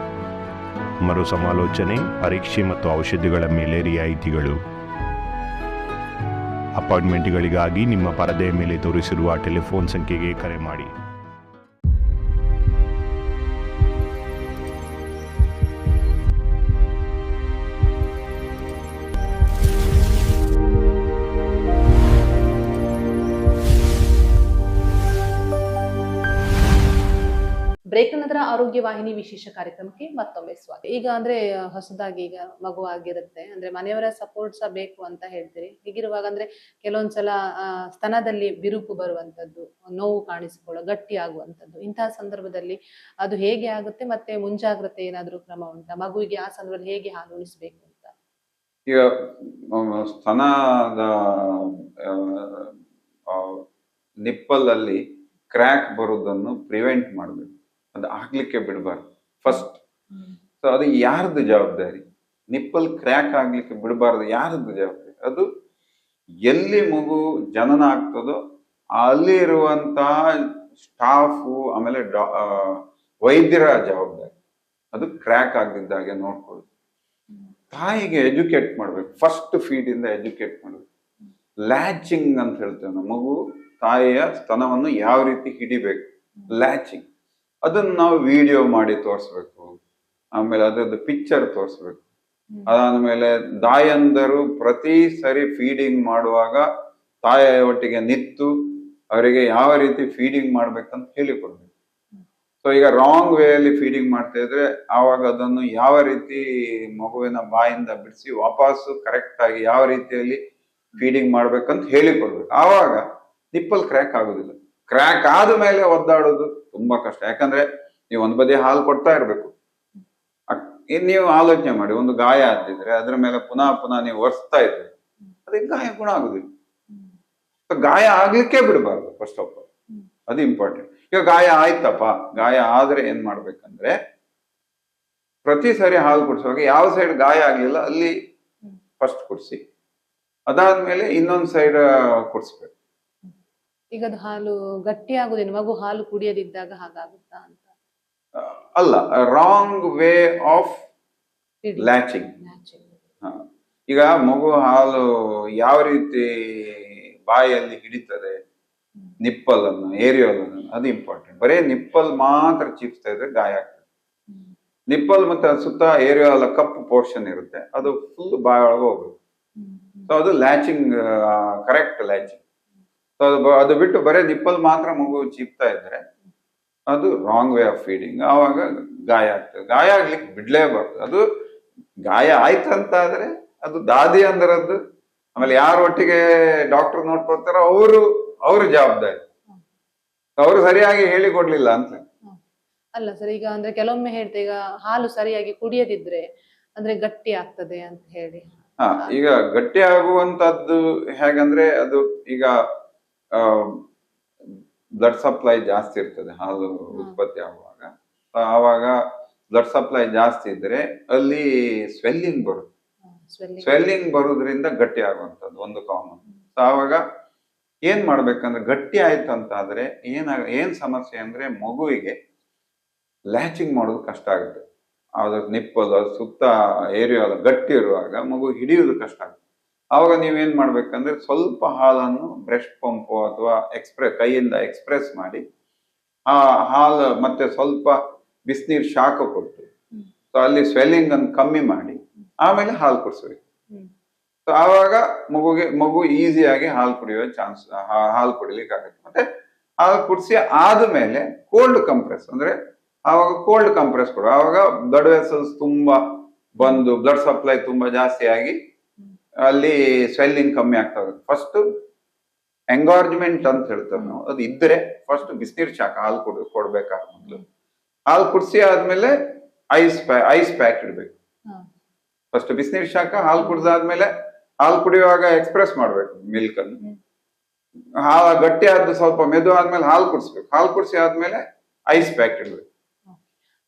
ಮರು ಸಮಾಲೋಚನೆ, ಪರೀಕ್ಷೆ ಮತ್ತು ಔಷಧಿಗಳ ಮೇಲೆ ರಿಯಾಯಿತಿಗಳು. ಅಪಾಯಿಂಟ್ಮೆಂಟ್ಗಳಿಗಾಗಿ ನಿಮ್ಮ ಪರದೆಯ ಮೇಲೆ ತೋರಿಸಿರುವ ಟೆಲಿಫೋನ್ ಸಂಖ್ಯೆಗೆ ಕರೆ ಮಾಡಿ. ಬ್ರೇಕ್ ಕನ್ನಡದ ಆರೋಗ್ಯ ವಾಹಿನಿ ವಿಶೇಷ ಕಾರ್ಯಕ್ರಮಕ್ಕೆ ಮತ್ತೊಮ್ಮೆ ಸ್ವಾಗತ. ಈಗ ಅಂದ್ರೆ ಹೊಸದಾಗಿ ಈಗ ಮಗು ಆಗಿರುತ್ತೆ ಅಂದ್ರೆ ಮನೆಯವರ ಸಪೋರ್ಟ್ ಸಹ ಬೇಕು ಅಂತ ಹೇಳ್ತೀರಿ. ಹೀಗಿರುವಾಗ ಅಂದ್ರೆ ಕೆಲವೊಂದ್ಸಲ ಸ್ತನದಲ್ಲಿ ಬಿರುಕು ಬರುವಂತದ್ದು, ನೋವು ಕಾಣಿಸಿಕೊಳ್ಳೋ, ಗಟ್ಟಿ ಆಗುವಂತದ್ದು, ಇಂತಹ ಸಂದರ್ಭದಲ್ಲಿ ಅದು ಹೇಗೆ ಆಗುತ್ತೆ ಮತ್ತೆ ಮುಂಜಾಗ್ರತೆ ಏನಾದ್ರೂ ಕ್ರಮ ಉಂಟಾ? ಮಗುವಿಗೆ ಆ ಸಂದರ್ಭದಲ್ಲಿ ಹೇಗೆ ಹಾಲು ಉಣಿಸ್ಬೇಕು ಅಂತ? ಈಗ ಸ್ತನದ ನಿಪ್ಪಲಲ್ಲಿ ಕ್ರ್ಯಾಕ್ ಬರೋದನ್ನು ಪ್ರಿವೆಂಟ್ ಮಾಡಬೇಕು, ಅದು ಆಗ್ಲಿಕ್ಕೆ ಬಿಡಬಾರ್ದು ಫಸ್ಟ್. ಸೊ ಅದು ಯಾರ್ದು ಜವಾಬ್ದಾರಿ? ನಿಪ್ಪಲ್ ಕ್ರ್ಯಾಕ್ ಆಗ್ಲಿಕ್ಕೆ ಬಿಡಬಾರ್ದು, ಯಾರದ್ದು ಜವಾಬ್ದಾರಿ? ಅದು ಎಲ್ಲಿ ಮಗು ಜನನ ಆಗ್ತದೋ ಅಲ್ಲಿ ಇರುವಂತಹ ಸ್ಟಾಫು, ಆಮೇಲೆ ವೈದ್ಯರ ಜವಾಬ್ದಾರಿ. ಅದು ಕ್ರ್ಯಾಕ್ ಆಗದಿದ್ದಾಗೆ ನೋಡ್ಕೊಳ್ಳೋದು. ತಾಯಿಗೆ ಎಜುಕೇಟ್ ಮಾಡ್ಬೇಕು, ಫಸ್ಟ್ ಫೀಡ್ ಇಂದ ಎಜುಕೇಟ್ ಮಾಡ್ಬೇಕು. ಲ್ಯಾಚಿಂಗ್ ಅಂತ ಹೇಳ್ತೇವೆ ನಾವು, ಮಗು ತಾಯಿಯ ಸ್ತನವನ್ನು ಯಾವ ರೀತಿ ಹಿಡಿಬೇಕು, ಲ್ಯಾಚಿಂಗ್. ಅದನ್ನು ನಾವು ವಿಡಿಯೋ ಮಾಡಿ ತೋರಿಸ್ಬೇಕು, ಆಮೇಲೆ ಅದರದ್ದು ಪಿಕ್ಚರ್ ತೋರಿಸ್ಬೇಕು. ಅದಾದ್ಮೇಲೆ ತಾಯಂದರು ಪ್ರತಿ ಸರಿ ಫೀಡಿಂಗ್ ಮಾಡುವಾಗ ತಾಯಿಯ ಒಟ್ಟಿಗೆ ನಿಂತು ಅವರಿಗೆ ಯಾವ ರೀತಿ ಫೀಡಿಂಗ್ ಮಾಡ್ಬೇಕಂತ ಹೇಳಿಕೊಡ್ಬೇಕು. ಸೊ ಈಗ ರಾಂಗ್ ವೇ ಅಲ್ಲಿ ಫೀಡಿಂಗ್ ಮಾಡ್ತಾ ಇದ್ರೆ ಆವಾಗ ಅದನ್ನು ಯಾವ ರೀತಿ ಮಗುವಿನ ಬಾಯಿಂದ ಬಿಡಿಸಿ ವಾಪಸ್ಸು ಕರೆಕ್ಟ್ ಆಗಿ ಯಾವ ರೀತಿಯಲ್ಲಿ ಫೀಡಿಂಗ್ ಮಾಡ್ಬೇಕಂತ ಹೇಳಿಕೊಡ್ಬೇಕು. ಆವಾಗ ನಿಪ್ಪಲ್ ಕ್ರ್ಯಾಕ್ ಆಗುದಿಲ್ಲ. ಕ್ರ್ಯಾಕ್ ಆದ ಮೇಲೆ ಒದ್ದಾಡೋದು ತುಂಬಾ ಕಷ್ಟ. ಯಾಕಂದ್ರೆ ನೀವು ಒಂದ್ ಬದಿ ಹಾಲು ಕೊಡ್ತಾ ಇರ್ಬೇಕು. ನೀವು ಆಲೋಚನೆ ಮಾಡಿ, ಒಂದು ಗಾಯ ಆಗಿದ್ರೆ ಅದ್ರ ಮೇಲೆ ಪುನಃ ಪುನಃ ನೀವು ಒರೆಸ್ತಾ ಇದ್ರೆ ಅದಕ್ಕೆ ಗಾಯ ಗುಣ ಆಗುದಿಲ್ಲ. ಗಾಯ ಆಗ್ಲಿಕ್ಕೆ ಬಿಡಬಾರ್ದು ಫಸ್ಟ್ ಆಫ್ ಆಲ್, ಅದು ಇಂಪಾರ್ಟೆಂಟ್. ಈಗ ಗಾಯ ಆಯ್ತಪ್ಪ, ಗಾಯ ಆದ್ರೆ ಏನ್ ಮಾಡ್ಬೇಕಂದ್ರೆ ಪ್ರತಿ ಸರಿ ಹಾಲು ಕುಡಿಸುವಾಗ ಯಾವ ಸೈಡ್ ಗಾಯ ಆಗ್ಲಿಲ್ಲ ಅಲ್ಲಿ ಫಸ್ಟ್ ಕುಡಿಸಿ, ಅದಾದ್ಮೇಲೆ ಇನ್ನೊಂದ್ ಸೈಡ್ ಕುಡಿಸ್ಬೇಕು. ಈಗ ಅದು ಹಾಲು ಗಟ್ಟಿ ಆಗುದೇನು ಮಗು ಹಾಲು ಕುಡಿಯದಿದ್ದಾಗ ಹಾಗಾಗುತ್ತಾ ಅಂತ? ಅಲ್ಲ, ರಾಂಗ್ ವೇ ಆಫ್ ಲ್ಯಾಚಿಂಗ್. ಈಗ ಮಗು ಹಾಲು ಯಾವ ರೀತಿ ಬಾಯಲ್ಲಿ ಹಿಡಿತದೆ ನಿಪ್ಪಲ್ ಅನ್ನು, ಏರಿಯಲ್ ಅನ್ನು, ಅದು ಇಂಪಾರ್ಟೆಂಟ್. ಬರೀ ನಿಪ್ಪಲ್ ಮಾತ್ರ ಚೀಪ್ಸ್ತಾ ಇದ್ರೆ ಗಾಯ ಆಗ್ತದೆ. ನಿಪ್ಪಲ್ ಮತ್ತೆ ಸುತ್ತ ಏರಿಯಲ್ ಕಪ್ಪು ಪೋರ್ಷನ್ ಇರುತ್ತೆ, ಅದು ಫುಲ್ ಬಾಯೊಳಗೆ ಹೋಗ್ಬೇಕು. ಸೊ ಅದು ಲ್ಯಾಚಿಂಗ್, ಕರೆಕ್ಟ್ ಲ್ಯಾಚಿಂಗ್. ಸೊ ಅದು ಬಿಟ್ಟು ಬರೀ ನಿಪ್ಪಲ್ ಮಾತ್ರ ಮಗು ಚೀಪ್ತಾ ಇದ್ರೆ ಅದು ರಾಂಗ್ ವೇ ಆಫ್ ಫೀಡಿಂಗ್. ಆವಾಗ ಗಾಯ ಆಗ್ತದೆ. ಗಾಯ ಆಗ್ಲಿಕ್ಕೆ ಬಿಡ್ಲೇಬಾರ್ದು. ಅದು ಗಾಯ ಆಯ್ತಂತ ಆದ್ರೆ ಅದು ದಾದಿ ಅಂದ್ರದ್ದು, ಆಮೇಲೆ ಯಾರ ಒಟ್ಟಿಗೆ ಡಾಕ್ಟರ್ ನೋಡ್ಕೊಳ್ತಾರೋ ಅವ್ರ ಜವಾಬ್ದಾರಿ. ಅವರು ಸರಿಯಾಗಿ ಹೇಳಿಕೊಡ್ಲಿಲ್ಲ ಅಂತ ಅಲ್ಲ ಸರ್. ಈಗ ಅಂದ್ರೆ ಕೆಲವೊಮ್ಮೆ ಹೇಳ್ತೆ, ಈಗ ಹಾಲು ಸರಿಯಾಗಿ ಕುಡಿಯದಿದ್ರೆ ಅಂದ್ರೆ ಗಟ್ಟಿ ಆಗ್ತದೆ ಅಂತ ಹೇಳಿ. ಈಗ ಗಟ್ಟಿ ಆಗುವಂತದ್ದು ಹೇಗಂದ್ರೆ, ಅದು ಈಗ ಬ್ಲಡ್ ಸಪ್ಲೈ ಜಾಸ್ತಿ ಇರ್ತದೆ ಹಾಲು ಉತ್ಪತ್ತಿ ಆಗುವಾಗ. ಆವಾಗ ಬ್ಲಡ್ ಸಪ್ಲೈ ಜಾಸ್ತಿ ಇದ್ರೆ ಅಲ್ಲಿ ಸ್ವೆಲ್ಲಿಂಗ್ ಬರುತ್ತೆ. ಸ್ವೆಲ್ಲಿಂಗ್ ಬರೋದ್ರಿಂದ ಗಟ್ಟಿ ಆಗುವಂಥದ್ದು ಒಂದು ಕಾಮನ್. ಆವಾಗ ಏನ್ ಮಾಡ್ಬೇಕಂದ್ರೆ, ಗಟ್ಟಿ ಆಯ್ತು ಅಂತ ಆದ್ರೆ ಏನ್ ಸಮಸ್ಯೆ ಅಂದ್ರೆ ಮಗುವಿಗೆ ಲ್ಯಾಚಿಂಗ್ ಮಾಡೋದು ಕಷ್ಟ ಆಗುತ್ತೆ. ಅದ್ರ ನಿಪ್ಪಲ್ ಸುತ್ತ ಏರಿಯಾ ಗಟ್ಟಿ ಇರುವಾಗ ಮಗು ಹಿಡಿಯೋದು ಕಷ್ಟ ಆಗುತ್ತೆ. ಆವಾಗ ನೀವೇನ್ ಮಾಡ್ಬೇಕಂದ್ರೆ ಸ್ವಲ್ಪ ಹಾಲನ್ನು ಬ್ರೆಸ್ಟ್ ಪಂಪು ಅಥವಾ ಕೈಯಿಂದ ಎಕ್ಸ್ಪ್ರೆಸ್ ಮಾಡಿ ಆ ಹಾಲು ಮತ್ತೆ ಸ್ವಲ್ಪ ಬಿಸಿನೀರು ಶಾಖ ಕೊಟ್ಟು ಸೊ ಅಲ್ಲಿ ಸ್ವೆಲ್ಲಿಂಗ್ ಅನ್ನು ಕಮ್ಮಿ ಮಾಡಿ ಆಮೇಲೆ ಹಾಲು ಕುಡಿಸ್ಬೇಕು. ಸೊ ಆವಾಗ ಮಗು ಈಸಿಯಾಗಿ ಹಾಲು ಕುಡಿಯೋ ಚಾನ್ಸ್, ಹಾಲು ಕುಡಿಲಿಕ್ಕೆ ಆಗುತ್ತೆ. ಮತ್ತೆ ಹಾಲು ಕುಡಿಸಿ ಆದ್ಮೇಲೆ ಕೋಲ್ಡ್ ಕಂಪ್ರೆಸ್ ಅಂದ್ರೆ ಆವಾಗ ಕೋಲ್ಡ್ ಕಂಪ್ರೆಸ್ ಕೊಡು. ಆವಾಗ ಬ್ಲಡ್ ವೆಸಲ್ಸ್ ತುಂಬಾ ಬಂದು ಬ್ಲಡ್ ಸಪ್ಲೈ ತುಂಬಾ ಜಾಸ್ತಿ ಆಗಿ ಅಲ್ಲಿ ಸ್ವೆಲ್ಲಿಂಗ್ ಕಮ್ಮಿ ಆಗ್ತಾ ಹೋಗುತ್ತೆ. ಫಸ್ಟ್ ಎಂಗಾರ್ಜ್ಮೆಂಟ್ ಅಂತ ಹೇಳ್ತೇವೆ ನಾವು, ಅದು ಇದ್ರೆ ಫಸ್ಟ್ ಬಿಸಿನೀರ್ ಶಾಖ ಹಾಲು ಕೊಡ್ಬೇಕಾದ್ರೆ ಮೊದಲು ಹಾಲು ಕುಡಿಸಿ ಆದ್ಮೇಲೆ ಐಸ್ ಪ್ಯಾಕ್ ಇಡ್ಬೇಕು. ಫಸ್ಟ್ ಬಿಸಿನೀರ್ ಶಾಖ ಹಾಲು ಕುಡ್ದಾದ್ಮೇಲೆ ಹಾಲು ಕುಡಿಯುವಾಗ ಎಕ್ಸ್ಪ್ರೆಸ್ ಮಾಡ್ಬೇಕು ಮಿಲ್ಕ್ ಅನ್ನು. ಹಾಲು ಗಟ್ಟಿ ಆದ ಸ್ವಲ್ಪ ಮೆದು ಆದ್ಮೇಲೆ ಹಾಲು ಕುಡಿಸ್ಬೇಕು. ಹಾಲು ಕುಡಿಸಿ ಆದ್ಮೇಲೆ ಐಸ್ ಪ್ಯಾಕ್ ಇಡ್ಬೇಕು,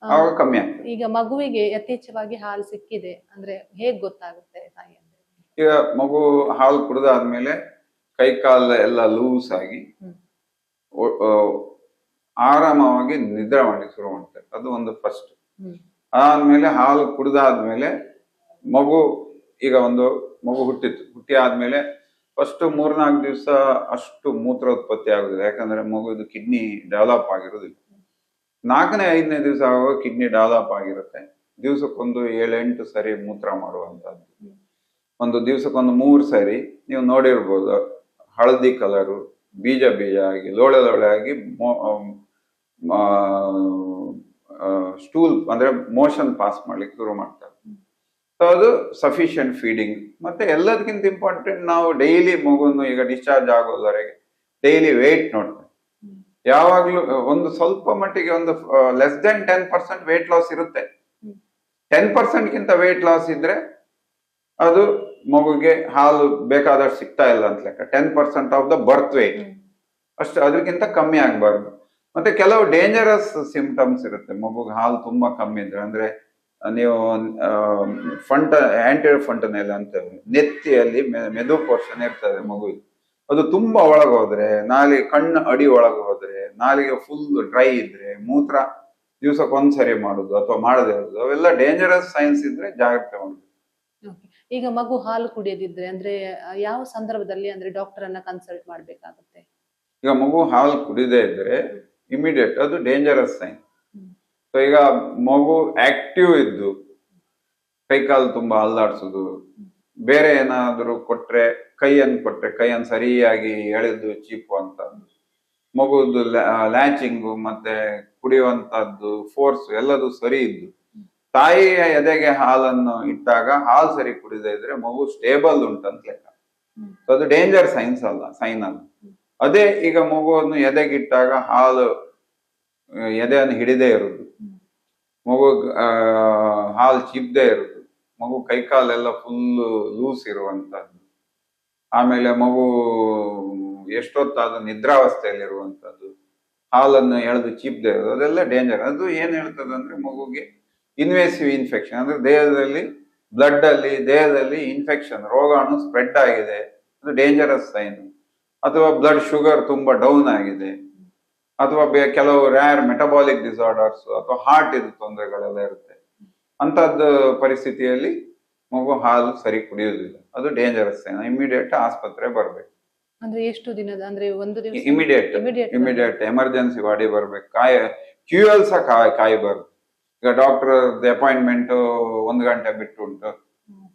ಆವಾಗ ಕಮ್ಮಿ ಆಗ್ತದೆ. ಈಗ ಮಗುವಿಗೆ ಯಥೇಚ್ಛವಾಗಿ ಹಾಲು ಸಿಕ್ಕಿದೆ ಅಂದ್ರೆ ಹೇಗ್ ಗೊತ್ತಾಗುತ್ತೆ ತಾಯಿ? ಈಗ ಮಗು ಹಾಲು ಕುಡಿದಾದ್ಮೇಲೆ ಕೈ ಕಾಲ ಎಲ್ಲ ಲೂಸ್ ಆಗಿ ಆರಾಮವಾಗಿ ನಿದ್ರೆ ಮಾಡ್ಲಿಕ್ಕೆ ಶುರು ಮಾಡ್ತಾರೆ. ಅದು ಒಂದು ಫಸ್ಟ್. ಅದಾದ್ಮೇಲೆ ಹಾಲು ಕುಡಿದಾದ್ಮೇಲೆ ಈಗ ಒಂದು ಮಗು ಹುಟ್ಟಿ ಆದ್ಮೇಲೆ ಫಸ್ಟ್ 3-4 ದಿವಸ ಅಷ್ಟು ಮೂತ್ರ ಉತ್ಪತ್ತಿ ಆಗುದಿಲ್ಲ. ಯಾಕಂದ್ರೆ ಮಗುದು ಕಿಡ್ನಿ ಡೆವಲಪ್ ಆಗಿರೋದಿಲ್ಲ. 4ನೇ 5ನೇ ದಿವಸ ಆಗುವಾಗ ಕಿಡ್ನಿ ಡೆವಲಪ್ ಆಗಿರುತ್ತೆ. ದಿವಸಕ್ಕೊಂದು 7-8 ಸರಿ ಮೂತ್ರ ಮಾಡುವಂತದ್ದು. ಒಂದು ದಿವಸಕ್ಕೊಂದು 3 ಸರಿ ನೀವು ನೋಡಿರ್ಬೋದು, ಹಳದಿ ಕಲರು ಬೀಜ ಆಗಿ ಲೋಳೆ ಆಗಿ ಸ್ಟೂಲ್ ಅಂದ್ರೆ ಮೋಷನ್ ಪಾಸ್ ಮಾಡ್ಲಿಕ್ಕೆ ಶುರು ಮಾಡ್ತಾರೆ. ಸೊ ಅದು ಸಫಿಶಿಯಂಟ್ ಫೀಡಿಂಗ್. ಮತ್ತೆ ಎಲ್ಲದಕ್ಕಿಂತ ಇಂಪಾರ್ಟೆಂಟ್, ನಾವು ಡೈಲಿ ಮಗುವನ್ನು ಈಗ ಡಿಸ್ಚಾರ್ಜ್ ಆಗೋದವರೆಗೆ ಡೈಲಿ ವೇಟ್ ನೋಡ್ತೇವೆ. ಯಾವಾಗ್ಲೂ ಒಂದು ಸ್ವಲ್ಪ ಮಟ್ಟಿಗೆ ಒಂದು ಲೆಸ್ ದೆನ್ 10% ವೇಟ್ ಲಾಸ್ ಇರುತ್ತೆ. 10% ಗಿಂತ ವೇಟ್ ಲಾಸ್ ಇದ್ರೆ ಅದು ಮಗುಗೆ ಹಾಲು ಬೇಕಾದಷ್ಟು ಸಿಗ್ತಾ ಇಲ್ಲ ಅಂತ ಲೆಕ್ಕ. 10% ಆಫ್ ದ ಬರ್ತ್ ವೇಟ್ ಅಷ್ಟು, ಅದಕ್ಕಿಂತ ಕಮ್ಮಿ ಆಗ್ಬಾರ್ದು. ಮತ್ತೆ ಕೆಲವು ಡೇಂಜರಸ್ ಸಿಂಪ್ಟಮ್ಸ್ ಇರುತ್ತೆ ಮಗುಗೆ ಹಾಲು ತುಂಬಾ ಕಮ್ಮಿ ಇದ್ರೆ. ಅಂದ್ರೆ ನೀವು ಆಂಟಿರಿಯರ್ ಫಂಟನೆಲ್ ಅಂತ ನೆತ್ತಿಯಲ್ಲಿ ಮೆದು ಪೋರ್ಷನ್ ಇರ್ತದೆ ಮಗುವಿಗೆ, ಅದು ತುಂಬಾ ಒಳಗೆ ಹೋದ್ರೆ, ಕಣ್ಣು ಅಡಿ ಒಳಗೆ ಹೋದ್ರೆ, ನಾಲಿಗೆ ಫುಲ್ ಡ್ರೈ ಇದ್ರೆ, ಮೂತ್ರ ದಿವ್ಸಕ್ಕೊಂದ್ಸರಿ ಮಾಡುದು ಅಥವಾ ಮಾಡದೇ ಇರೋದು, ಅವೆಲ್ಲ ಡೇಂಜರಸ್ ಸೈನ್ಸ್ ಇದ್ರೆ ಜಾಗ್ರತೆ ಮಾಡುದು. ಈಗ ಮಗು ಹಾಲು ಕುಡಿಯದಿದ್ರೆ ಅಂದ್ರೆ ಯಾವ ಸಂದರ್ಭದಲ್ಲಿ ಅಂದ್ರೆ ಡಾಕ್ಟರ್ ಅನ್ನ ಕನ್ಸಲ್ಟ್ ಮಾಡ್ಬೇಕಾಗುತ್ತೆ? ಈಗ ಮಗು ಹಾಲು ಕುಡಿದೇ ಇದ್ರೆ ಇಮಿಡಿಯೇಟ್ ಅದು ಡೇಂಜರಸ್ ಸೈನ್. ಸೊ ಈಗ ಮಗು ಆಕ್ಟಿವ್ ಇದ್ದು ಕೈಕಾಲು ತುಂಬಾ ಅಲ್ಲಾಡ್ಸೋದು, ಬೇರೆ ಏನಾದ್ರು ಕೊಟ್ರೆ ಕೈಯನ್ನು ಸರಿಯಾಗಿ ಎಳೆದು ಚೀಪು ಅಂತ, ಮಗುದು ಲ್ಯಾಚಿಂಗು ಮತ್ತೆ ಕುಡಿಯುವಂತದ್ದು ಫೋರ್ಸ್ ಎಲ್ಲದು ಸರಿ ಇದ್ದು ತಾಯಿಯ ಎದೆಗೆ ಹಾಲನ್ನು ಇಟ್ಟಾಗ ಹಾಲು ಸರಿ ಕುಡಿದೇ ಇದ್ರೆ ಮಗು ಸ್ಟೇಬಲ್ ಉಂಟಂತ ಲೆಕ್ಕ. ಸೊ ಅದು ಡೇಂಜರ್ ಸೈನ್ ಅಲ್ಲ. ಅದೇ ಈಗ ಮಗುವನ್ನು ಎದೆಗಿಟ್ಟಾಗ ಹಾಲು ಎದೆಯನ್ನು ಹಿಡಿದೇ ಇರುದು, ಮಗು ಹಾಲು ಚಿಪ್ಪದೇ ಇರುದು, ಮಗು ಕೈಕಾಲೆಲ್ಲ ಫುಲ್ ಲೂಸ್ ಇರುವಂತದ್ದು, ಆಮೇಲೆ ಮಗು ಎಷ್ಟೊತ್ತಾದ ನಿದ್ರಾವಸ್ಥೆಯಲ್ಲಿ ಇರುವಂತದ್ದು, ಹಾಲನ್ನು ಎಳೆದು ಚಿಪ್ಪದೇ ಇರೋದು, ಅದೆಲ್ಲ ಡೇಂಜರ್. ಅದು ಏನ್ ಹೇಳ್ತದೆ ಅಂದ್ರೆ ಮಗುಗೆ ಇನ್ವೇಸಿವ್ ಇನ್ಫೆಕ್ಷನ್, ಅಂದ್ರೆ ದೇಹದಲ್ಲಿ ಇನ್ಫೆಕ್ಷನ್, ರೋಗಾಣು ಸ್ಪ್ರೆಡ್ ಆಗಿದೆ, ಅದು ಡೇಂಜರಸ್ ಸೈನ್. ಅಥವಾ ಬ್ಲಡ್ ಶುಗರ್ ತುಂಬಾ ಡೌನ್ ಆಗಿದೆ, ಅಥವಾ ಕೆಲವು ರ್ಯಾರ್ ಮೆಟಬಾಲಿಕ್ ಡಿಸಾರ್ಡರ್ಸ್ ಅಥವಾ ಹಾರ್ಟ್ ಇದು ತೊಂದರೆಗಳೆಲ್ಲ ಇರುತ್ತೆ. ಅಂತದ್ದು ಪರಿಸ್ಥಿತಿಯಲ್ಲಿ ಮಗು ಹಾಲು ಸರಿ ಕುಡಿಯೋದಿಲ್ಲ, ಅದು ಡೇಂಜರಸ್ ಸೈನ್. ಇಮಿಡಿಯೇಟ್ ಆಸ್ಪತ್ರೆ ಬರ್ಬೇಕು. ಅಂದ್ರೆ ಎಷ್ಟು ದಿನದ ಅಂದ್ರೆ ಒಂದು ದಿವಸ? ಇಮಿಡಿಯೇಟ್ ಎಮರ್ಜೆನ್ಸಿ ವಾರ್ಡಿ ಬರ್ಬೇಕು. QL ಸಹ ಕಾಯಬಾರ್ದು. ಈಗ ಡಾಕ್ಟರ್ ಅಪಾಯಿಂಟ್ಮೆಂಟ್ 1 ಗಂಟೆ ಬಿಟ್ಟು ಉಂಟು,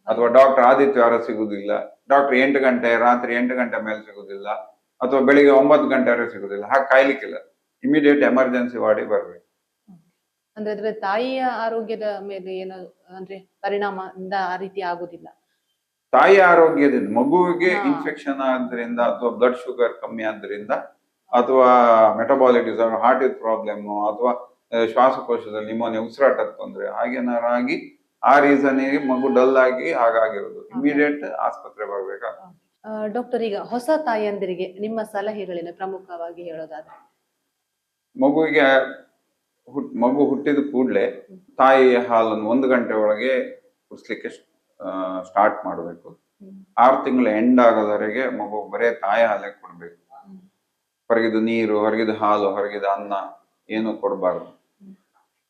ಅಥವಾ ಡಾಕ್ಟರ್ ಆದಿತ್ಯವಾರ ಸಿಗುದಿಲ್ಲ, ಡಾಕ್ಟರ್ 8 ಗಂಟೆ ರಾತ್ರಿ 8 ಗಂಟೆ ಮೇಲೆ ಸಿಗುದಿಲ್ಲ, ಅಥವಾ ಬೆಳಿಗ್ಗೆ 9 ಗಂಟೆವರೆಗೆ ಸಿಗುದಿಲ್ಲ, ಹಾಗೆ ಕಾಯ್ಲಿಕ್ಕಿಲ್ಲ. ಇಮಿಡಿಯೇಟ್ ಎಮರ್ಜೆನ್ಸಿ ವಾರ್ಡಿ ಬರ್ಬೇಕು. ಅಂದ್ರೆ ಅದ್ರ ತಾಯಿಯ ಆರೋಗ್ಯದ ಮೇಲೆ ಏನೋ ಅಂದ್ರೆ ಪರಿಣಾಮ ಆ ರೀತಿ ಆಗುದಿಲ್ಲ? ತಾಯಿ ಆರೋಗ್ಯದಿಂದ ಮಗುವಿಗೆ ಇನ್ಫೆಕ್ಷನ್ ಆದ್ರಿಂದ, ಅಥವಾ ಬ್ಲಡ್ ಶುಗರ್ ಕಮ್ಮಿ ಆದ್ರಿಂದ, ಅಥವಾ ಮೆಟಬಾಲಿಕ್ ಡಿಸಾರ್ಡರ್, ಹಾರ್ಟ್ ಪ್ರಾಬ್ಲಮ್, ಅಥವಾ ಶ್ವಾಸಕೋಶದಲ್ಲಿ ನಿಮೋನಿಯಾ, ಉಸಿರಾಟದ ತೊಂದರೆ ಹಾಗೇನಾರಾಗಿ ಆ ರೀಸನ್ಗೆ ಮಗು ಡಲ್ ಆಗಿ ಹಾಗಾಗಿರೋದು. ಇಮಿಡಿಯೇಟ್ ಆಸ್ಪತ್ರೆ ಬರ್ಬೇಕಾ. ಡಾಕ್ಟರ್, ಈಗ ಹೊಸ ತಾಯಂದಿರಿಗೆ ನಿಮ್ಮ ಸಲಹೆಗಳೇನು ಪ್ರಮುಖವಾಗಿ ಹೇಳೋದಾದ್ರೆ? ಮಗು ಹುಟ್ಟಿದ ಕೂಡಲೇ ತಾಯಿಯ ಹಾಲನ್ನು 1 ಗಂಟೆ ಒಳಗೆ ಕುಡಿಸ್ಲಿಕ್ಕೆ ಸ್ಟಾರ್ಟ್ ಮಾಡಬೇಕು. 6 ತಿಂಗಳು ಎಂಡ್ ಆಗೋದವರೆಗೆ ಮಗು ಬರೇ ತಾಯಿ ಹಾಲೇ ಕೊಡ್ಬೇಕು. ಹೊರಗಿದ ನೀರು, ಹೊರಗಿದ ಹಾಲು, ಹೊರಗಿದ ಅನ್ನ ಏನು ಕೊಡಬಾರ್ದು.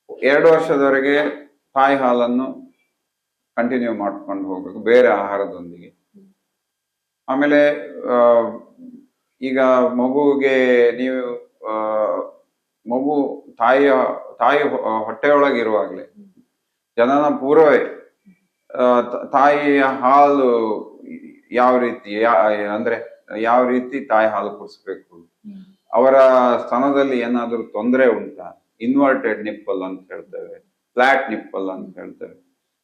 2 ವರ್ಷದವರೆಗೆ ತಾಯಿ ಹಾಲನ್ನು ಕಂಟಿನ್ಯೂ ಮಾಡ್ಕೊಂಡು ಹೋಗ್ಬೇಕು ಬೇರೆ ಆಹಾರದೊಂದಿಗೆ. ಆಮೇಲೆ ಈಗ ಮಗುಗೆ ನೀವು ಮಗು ತಾಯಿ ಹೊಟ್ಟೆಯೊಳಗಿರುವಾಗಲೇ ಜನನ ಪೂರ್ವವೇ ತಾಯಿಯ ಹಾಲು ಯಾವ ರೀತಿ ತಾಯಿ ಹಾಲು ಕುಡಿಸ್ಬೇಕು, ಅವರ ಸ್ತನದಲ್ಲಿ ಏನಾದ್ರೂ ತೊಂದರೆ ಉಂಟಾ, ಇನ್ವರ್ಟೆಡ್ ನಿಪ್ಪಲ್ ಅಂತ ಹೇಳ್ತೇವೆ, ಫ್ಲಾಟ್ ನಿಪ್ಪಲ್ ಅಂತ ಹೇಳ್ತೇವೆ,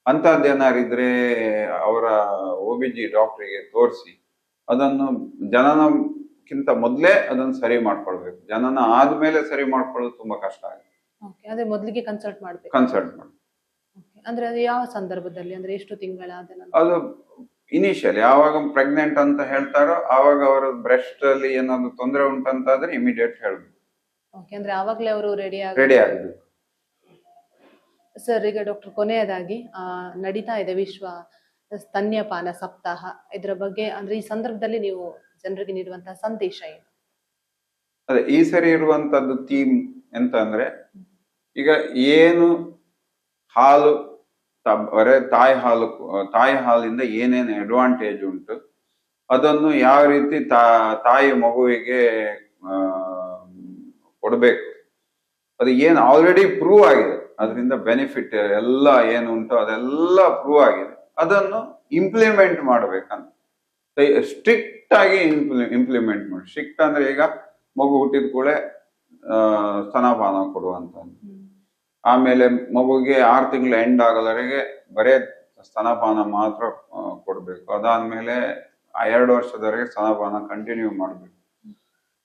ಅಂತದ್ದೇನಾರಿದ್ರೆ ಅವರ OBG ಡಾಕ್ಟರಿಗೆ ತೋರಿಸಿ ಅದನ್ನು ಜನನಕ್ಕಿಂತ ಮೊದಲೇ ಅದನ್ನು ಸರಿ ಮಾಡ್ಕೊಳ್ಬೇಕು. ಜನನ ಆದ್ಮೇಲೆ ಸರಿ ಮಾಡ್ಕೊಳ್ಳೋದು ತುಂಬಾ ಕಷ್ಟ ಆಗುತ್ತೆ. ಅಂದ್ರೆ ಮೊದಲಿಗೆ ಕನ್ಸಲ್ಟ್ ಮಾಡಿ. ಅಂದ್ರೆ ಅದು ಯಾವ ಸಂದರ್ಭದಲ್ಲಿ, ಅಂದ್ರೆ ಎಷ್ಟು ತಿಂಗಳಾದ ನಂತರ? ಅದು ಇನಿಷಿಯಲ್ ಯಾವಾಗ ಪ್ರೆಗ್ನೆಂಟ್ ಅಂತ ಹೇಳ್ತಾರೋ ಆವಾಗ ಅವರ ಬ್ರೆಸ್ಟ್ ಅಲ್ಲಿ ಏನಾದ್ರು ತೊಂದರೆ ಉಂಟಂತಾದ್ರೆ ಇಮಿಡಿಯೇಟ್ ಹೇಳ್ಬೇಕು. ಅಂದ್ರೆ ಆವಾಗ್ಲೇ ಅವರು ರೆಡಿ ಆಗಬೇಕು. ಸರ್, ಈಗ ಡಾಕ್ಟರ್, ಕೊನೆಯದಾಗಿ ನಡೀತಾ ಇದೆ ವಿಶ್ವ ಸ್ತನ್ಯಪಾನ ಸಪ್ತಾಹ. ಇದರ ಬಗ್ಗೆ ಅಂದ್ರೆ ಈ ಸಂದರ್ಭದಲ್ಲಿ ನೀವು ಜನರಿಗೆ ನೀಡುವಂತಹ ಸಂದೇಶ ಏನು? ಅದೇ ಈ ಸರಿ ಇರುವಂತದ್ದು ಥೀಮ್ ಎಂತ ಅಂದ್ರೆ, ಈಗ ಏನು ಹಾಲು ತಾಯಿ ಹಾಲಿಂದ ಏನೇನು ಅಡ್ವಾಂಟೇಜ್ ಉಂಟು, ಅದನ್ನು ಯಾವ ರೀತಿ ತಾಯಿ ಮಗುವಿಗೆ ಕೊಡ್ಬೇಕು, ಅದು ಏನು ಆಲ್ರೆಡಿ ಪ್ರೂವ್ ಆಗಿದೆ, ಅದರಿಂದ ಬೆನಿಫಿಟ್ ಎಲ್ಲ ಏನು ಉಂಟು ಅದೆಲ್ಲ ಪ್ರೂವ್ ಆಗಿದೆ, ಅದನ್ನು ಇಂಪ್ಲಿಮೆಂಟ್ ಮಾಡ್ಬೇಕಂತ ಸ್ಟ್ರಿಕ್ಟ್ ಆಗಿ ಇಂಪ್ಲಿಮೆಂಟ್ ಮಾಡಿ. ಸ್ಟ್ರಿಕ್ಟ್ ಅಂದ್ರೆ ಈಗ ಮಗು ಹುಟ್ಟಿದ ಕೂಡಲೇ ಸ್ತನಪಾನ ಕೊಡುವಂತ, ಆಮೇಲೆ ಮಗುಗೆ 6 ತಿಂಗಳು ಎಂಡ್ ಆಗೋದವರೆಗೆ ಬರೇ ಸ್ತನಪಾನ ಮಾತ್ರ ಕೊಡ್ಬೇಕು. ಅದಾದ್ಮೇಲೆ 2 ವರ್ಷದವರೆಗೆ ಸ್ತನಪಾನ ಕಂಟಿನ್ಯೂ ಮಾಡ್ಬೇಕು.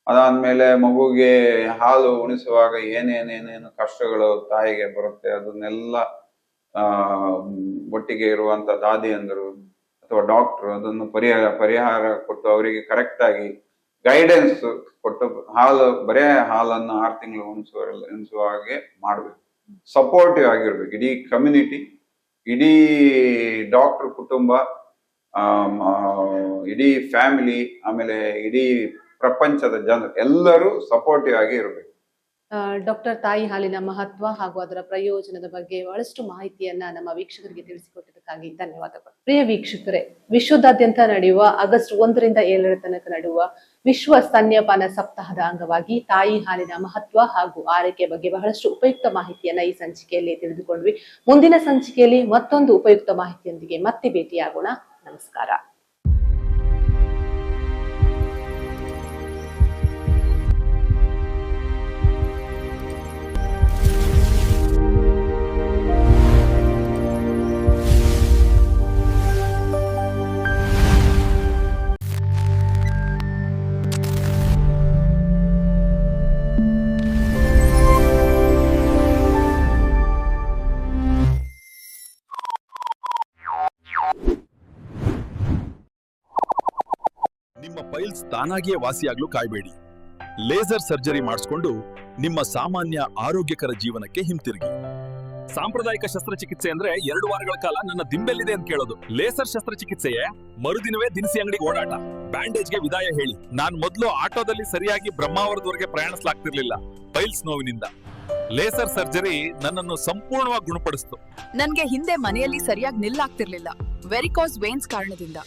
ಅದಾದ್ಮೇಲೆ ಮಗುಗೆ ಹಾಲು ಉಣಿಸುವಾಗ ಏನೇನೇನೇನು ಕಷ್ಟಗಳು ತಾಯಿಗೆ ಬರುತ್ತೆ ಅದನ್ನೆಲ್ಲ ಒಟ್ಟಿಗೆ ಇರುವಂತ ದಾದಿಯಂದರು ಅಥವಾ ಡಾಕ್ಟರ್ ಅದನ್ನು ಪರಿಹಾರ ಕೊಟ್ಟು ಅವರಿಗೆ ಕರೆಕ್ಟ್ ಆಗಿ ಗೈಡೆನ್ಸ್ ಕೊಟ್ಟು ಬರೇ ಹಾಲನ್ನು 6 ತಿಂಗಳು ಉಣಿಸುವ ಹಾಗೆ ಮಾಡ್ಬೇಕು. ಸಪೋರ್ಟಿವ್ ಆಗಿರ್ಬೇಕು ಇಡೀ ಕಮ್ಯುನಿಟಿ, ಇಡೀ ಡಾಕ್ಟರ್ ಕುಟುಂಬ, ಇಡೀ ಫ್ಯಾಮಿಲಿ, ಆಮೇಲೆ ಇಡೀ ಪ್ರಪಂಚದ ಜನರು ಎಲ್ಲರೂ ಸಪೋರ್ಟಿವ್ ಆಗಿ ಇರಬೇಕು. ಡಾಕ್ಟರ್, ತಾಯಿ ಹಾಲಿನ ಮಹತ್ವ ಹಾಗೂ ಅದರ ಪ್ರಯೋಜನದ ಬಗ್ಗೆ ಬಹಳಷ್ಟು ಮಾಹಿತಿಯನ್ನ ನಮ್ಮ ವೀಕ್ಷಕರಿಗೆ ತಿಳಿಸಿಕೊಟ್ಟಿದ್ದಕ್ಕಾಗಿ ಧನ್ಯವಾದಗಳು. ಪ್ರಿಯ ವೀಕ್ಷಕರೇ, ವಿಶ್ವದಾದ್ಯಂತ ನಡೆಯುವ ಆಗಸ್ಟ್ 1 ರಿಂದ 7 ತನಕ ನಡೆಯುವ ವಿಶ್ವ ಸ್ತನ್ಯಪಾನ ಸಪ್ತಾಹದ ಅಂಗವಾಗಿ ತಾಯಿ ಹಾಲಿನ ಮಹತ್ವ ಹಾಗೂ ಆರೈಕೆ ಬಗ್ಗೆ ಬಹಳಷ್ಟು ಉಪಯುಕ್ತ ಮಾಹಿತಿಯನ್ನ ಈ ಸಂಚಿಕೆಯಲ್ಲಿ ತಿಳಿದುಕೊಂಡ್ವಿ. ಮುಂದಿನ ಸಂಚಿಕೆಯಲ್ಲಿ ಮತ್ತೊಂದು ಉಪಯುಕ್ತ ಮಾಹಿತಿಯೊಂದಿಗೆ ಮತ್ತೆ ಭೇಟಿಯಾಗೋಣ. ನಮಸ್ಕಾರ. ನಿಮ್ಮ ಪೈಲ್ಸ್ ತಾನಾಗಿಯೇ ವಾಸಿಯಾಗ್ಲು ಕಾಯ್ಬೇಡಿ. ಲೇಸರ್ ಸರ್ಜರಿ ಮಾಡಿಸ್ಕೊಂಡು ನಿಮ್ಮ ಸಾಮಾನ್ಯ ಆರೋಗ್ಯಕರ ಜೀವನಕ್ಕೆ ಹಿಂತಿರುಗಿ. ಸಾಂಪ್ರದಾಯಿಕ ಶಸ್ತ್ರಚಿಕಿತ್ಸೆ ಅಂದ್ರೆ 2 ವಾರಗಳ ಕಾಲ ನನ್ನ ದಿಂಬೆಲ್ಲಿದೆ ಅಂತ ಕೇಳೋದು. ಲೇಸರ್ ಶಸ್ತ್ರಚಿಕಿತ್ಸೆಯೇ ಮರುದಿನವೇ ದಿನಸಿ ಅಂಗಡಿಗೆ ಓಡಾಟ, ಬ್ಯಾಂಡೇಜ್ಗೆ ವಿದಾಯ ಹೇಳಿ. ನಾನ್ ಮೊದಲು ಆಟೋದಲ್ಲಿ ಸರಿಯಾಗಿ ಬ್ರಹ್ಮಾವರದವರೆಗೆ ಪ್ರಯಾಣಿಸಲಾಗ್ತಿರ್ಲಿಲ್ಲ ಪೈಲ್ಸ್ ನೋವಿನಿಂದ. ಲೇಸರ್ ಸರ್ಜರಿ ನನ್ನನ್ನು ಸಂಪೂರ್ಣವಾಗಿ ಗುಣಪಡಿಸ್ತು. ನನ್ಗೆ ಹಿಂದೆ ಮನೆಯಲ್ಲಿ ಸರಿಯಾಗಿ ನಿಲ್ಲಾಗ್ತಿರ್ಲಿಲ್ಲ ವೆರಿಕೋಸ್ ವೇನ್ಸ್ ಕಾರಣದಿಂದ.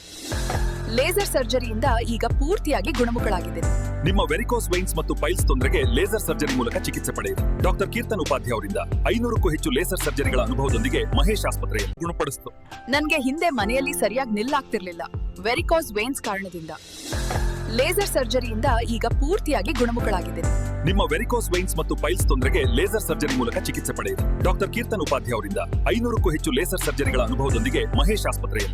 ಲೇಸರ್ ಸರ್ಜರಿಯಿಂದ ಈಗ ಪೂರ್ತಿಯಾಗಿ ಗುಣಮುಖಳಾಗಿದ್ದೇನೆ. ನಿಮ್ಮ ವೆರಿಕೋಸ್ ವೈನ್ಸ್ ಮತ್ತು ಪೈಲ್ಸ್ ತೊಂದರೆಗೆ ಲೇಸರ್ ಸರ್ಜರಿ ಮೂಲಕ ಚಿಕಿತ್ಸೆ ಪಡೆಯಿರಿ. ಡಾಕ್ಟರ್ ಕೀರ್ತನ್ ಉಪಾಧ್ಯಾಯ ಅವರಿಂದ 500ಕ್ಕೂ ಹೆಚ್ಚು ಲೇಸರ್ ಸರ್ಜರಿಗಳ ಅನುಭವದೊಂದಿಗೆ ಮಹೇಶ್ ಆಸ್ಪತ್ರೆಯಲ್ಲಿ ಗುಣಪಡಿಸಿತು. ನನ್ಗೆ ಹಿಂದೆ ಮನೆಯಲ್ಲಿ ಸರಿಯಾಗಿ ನಿಲ್ಲಾಗ್ತಿರ್ಲಿಲ್ಲ ವೆರಿಕೋಸ್ ವೇನ್ಸ್ ಕಾರಣದಿಂದ. ಲೇಸರ್ ಸರ್ಜರಿಯಿಂದ ಈಗ ಪೂರ್ತಿಯಾಗಿ ಗುಣಮುಖಳಾಗಿದ್ದೇನೆ. ನಿಮ್ಮ ವೆರಿಕೋಸ್ ವೈನ್ಸ್ ಮತ್ತು ಪೈಲ್ಸ್ ತೊಂದರೆಗೆ ಲೇಸರ್ ಸರ್ಜರಿ ಮೂಲಕ ಚಿಕಿತ್ಸೆ ಪಡೆಯಿರಿ. ಡಾಕ್ಟರ್ ಕೀರ್ತನ್ ಉಪಾಧ್ಯಾಯ ಅವರಿಂದ 500ಕ್ಕೂ ಹೆಚ್ಚು ಲೇಸರ್ ಸರ್ಜರಿಗಳ ಅನುಭವದೊಂದಿಗೆ ಮಹೇಶ್ ಆಸ್ಪತ್ರೆಯಲ್ಲಿ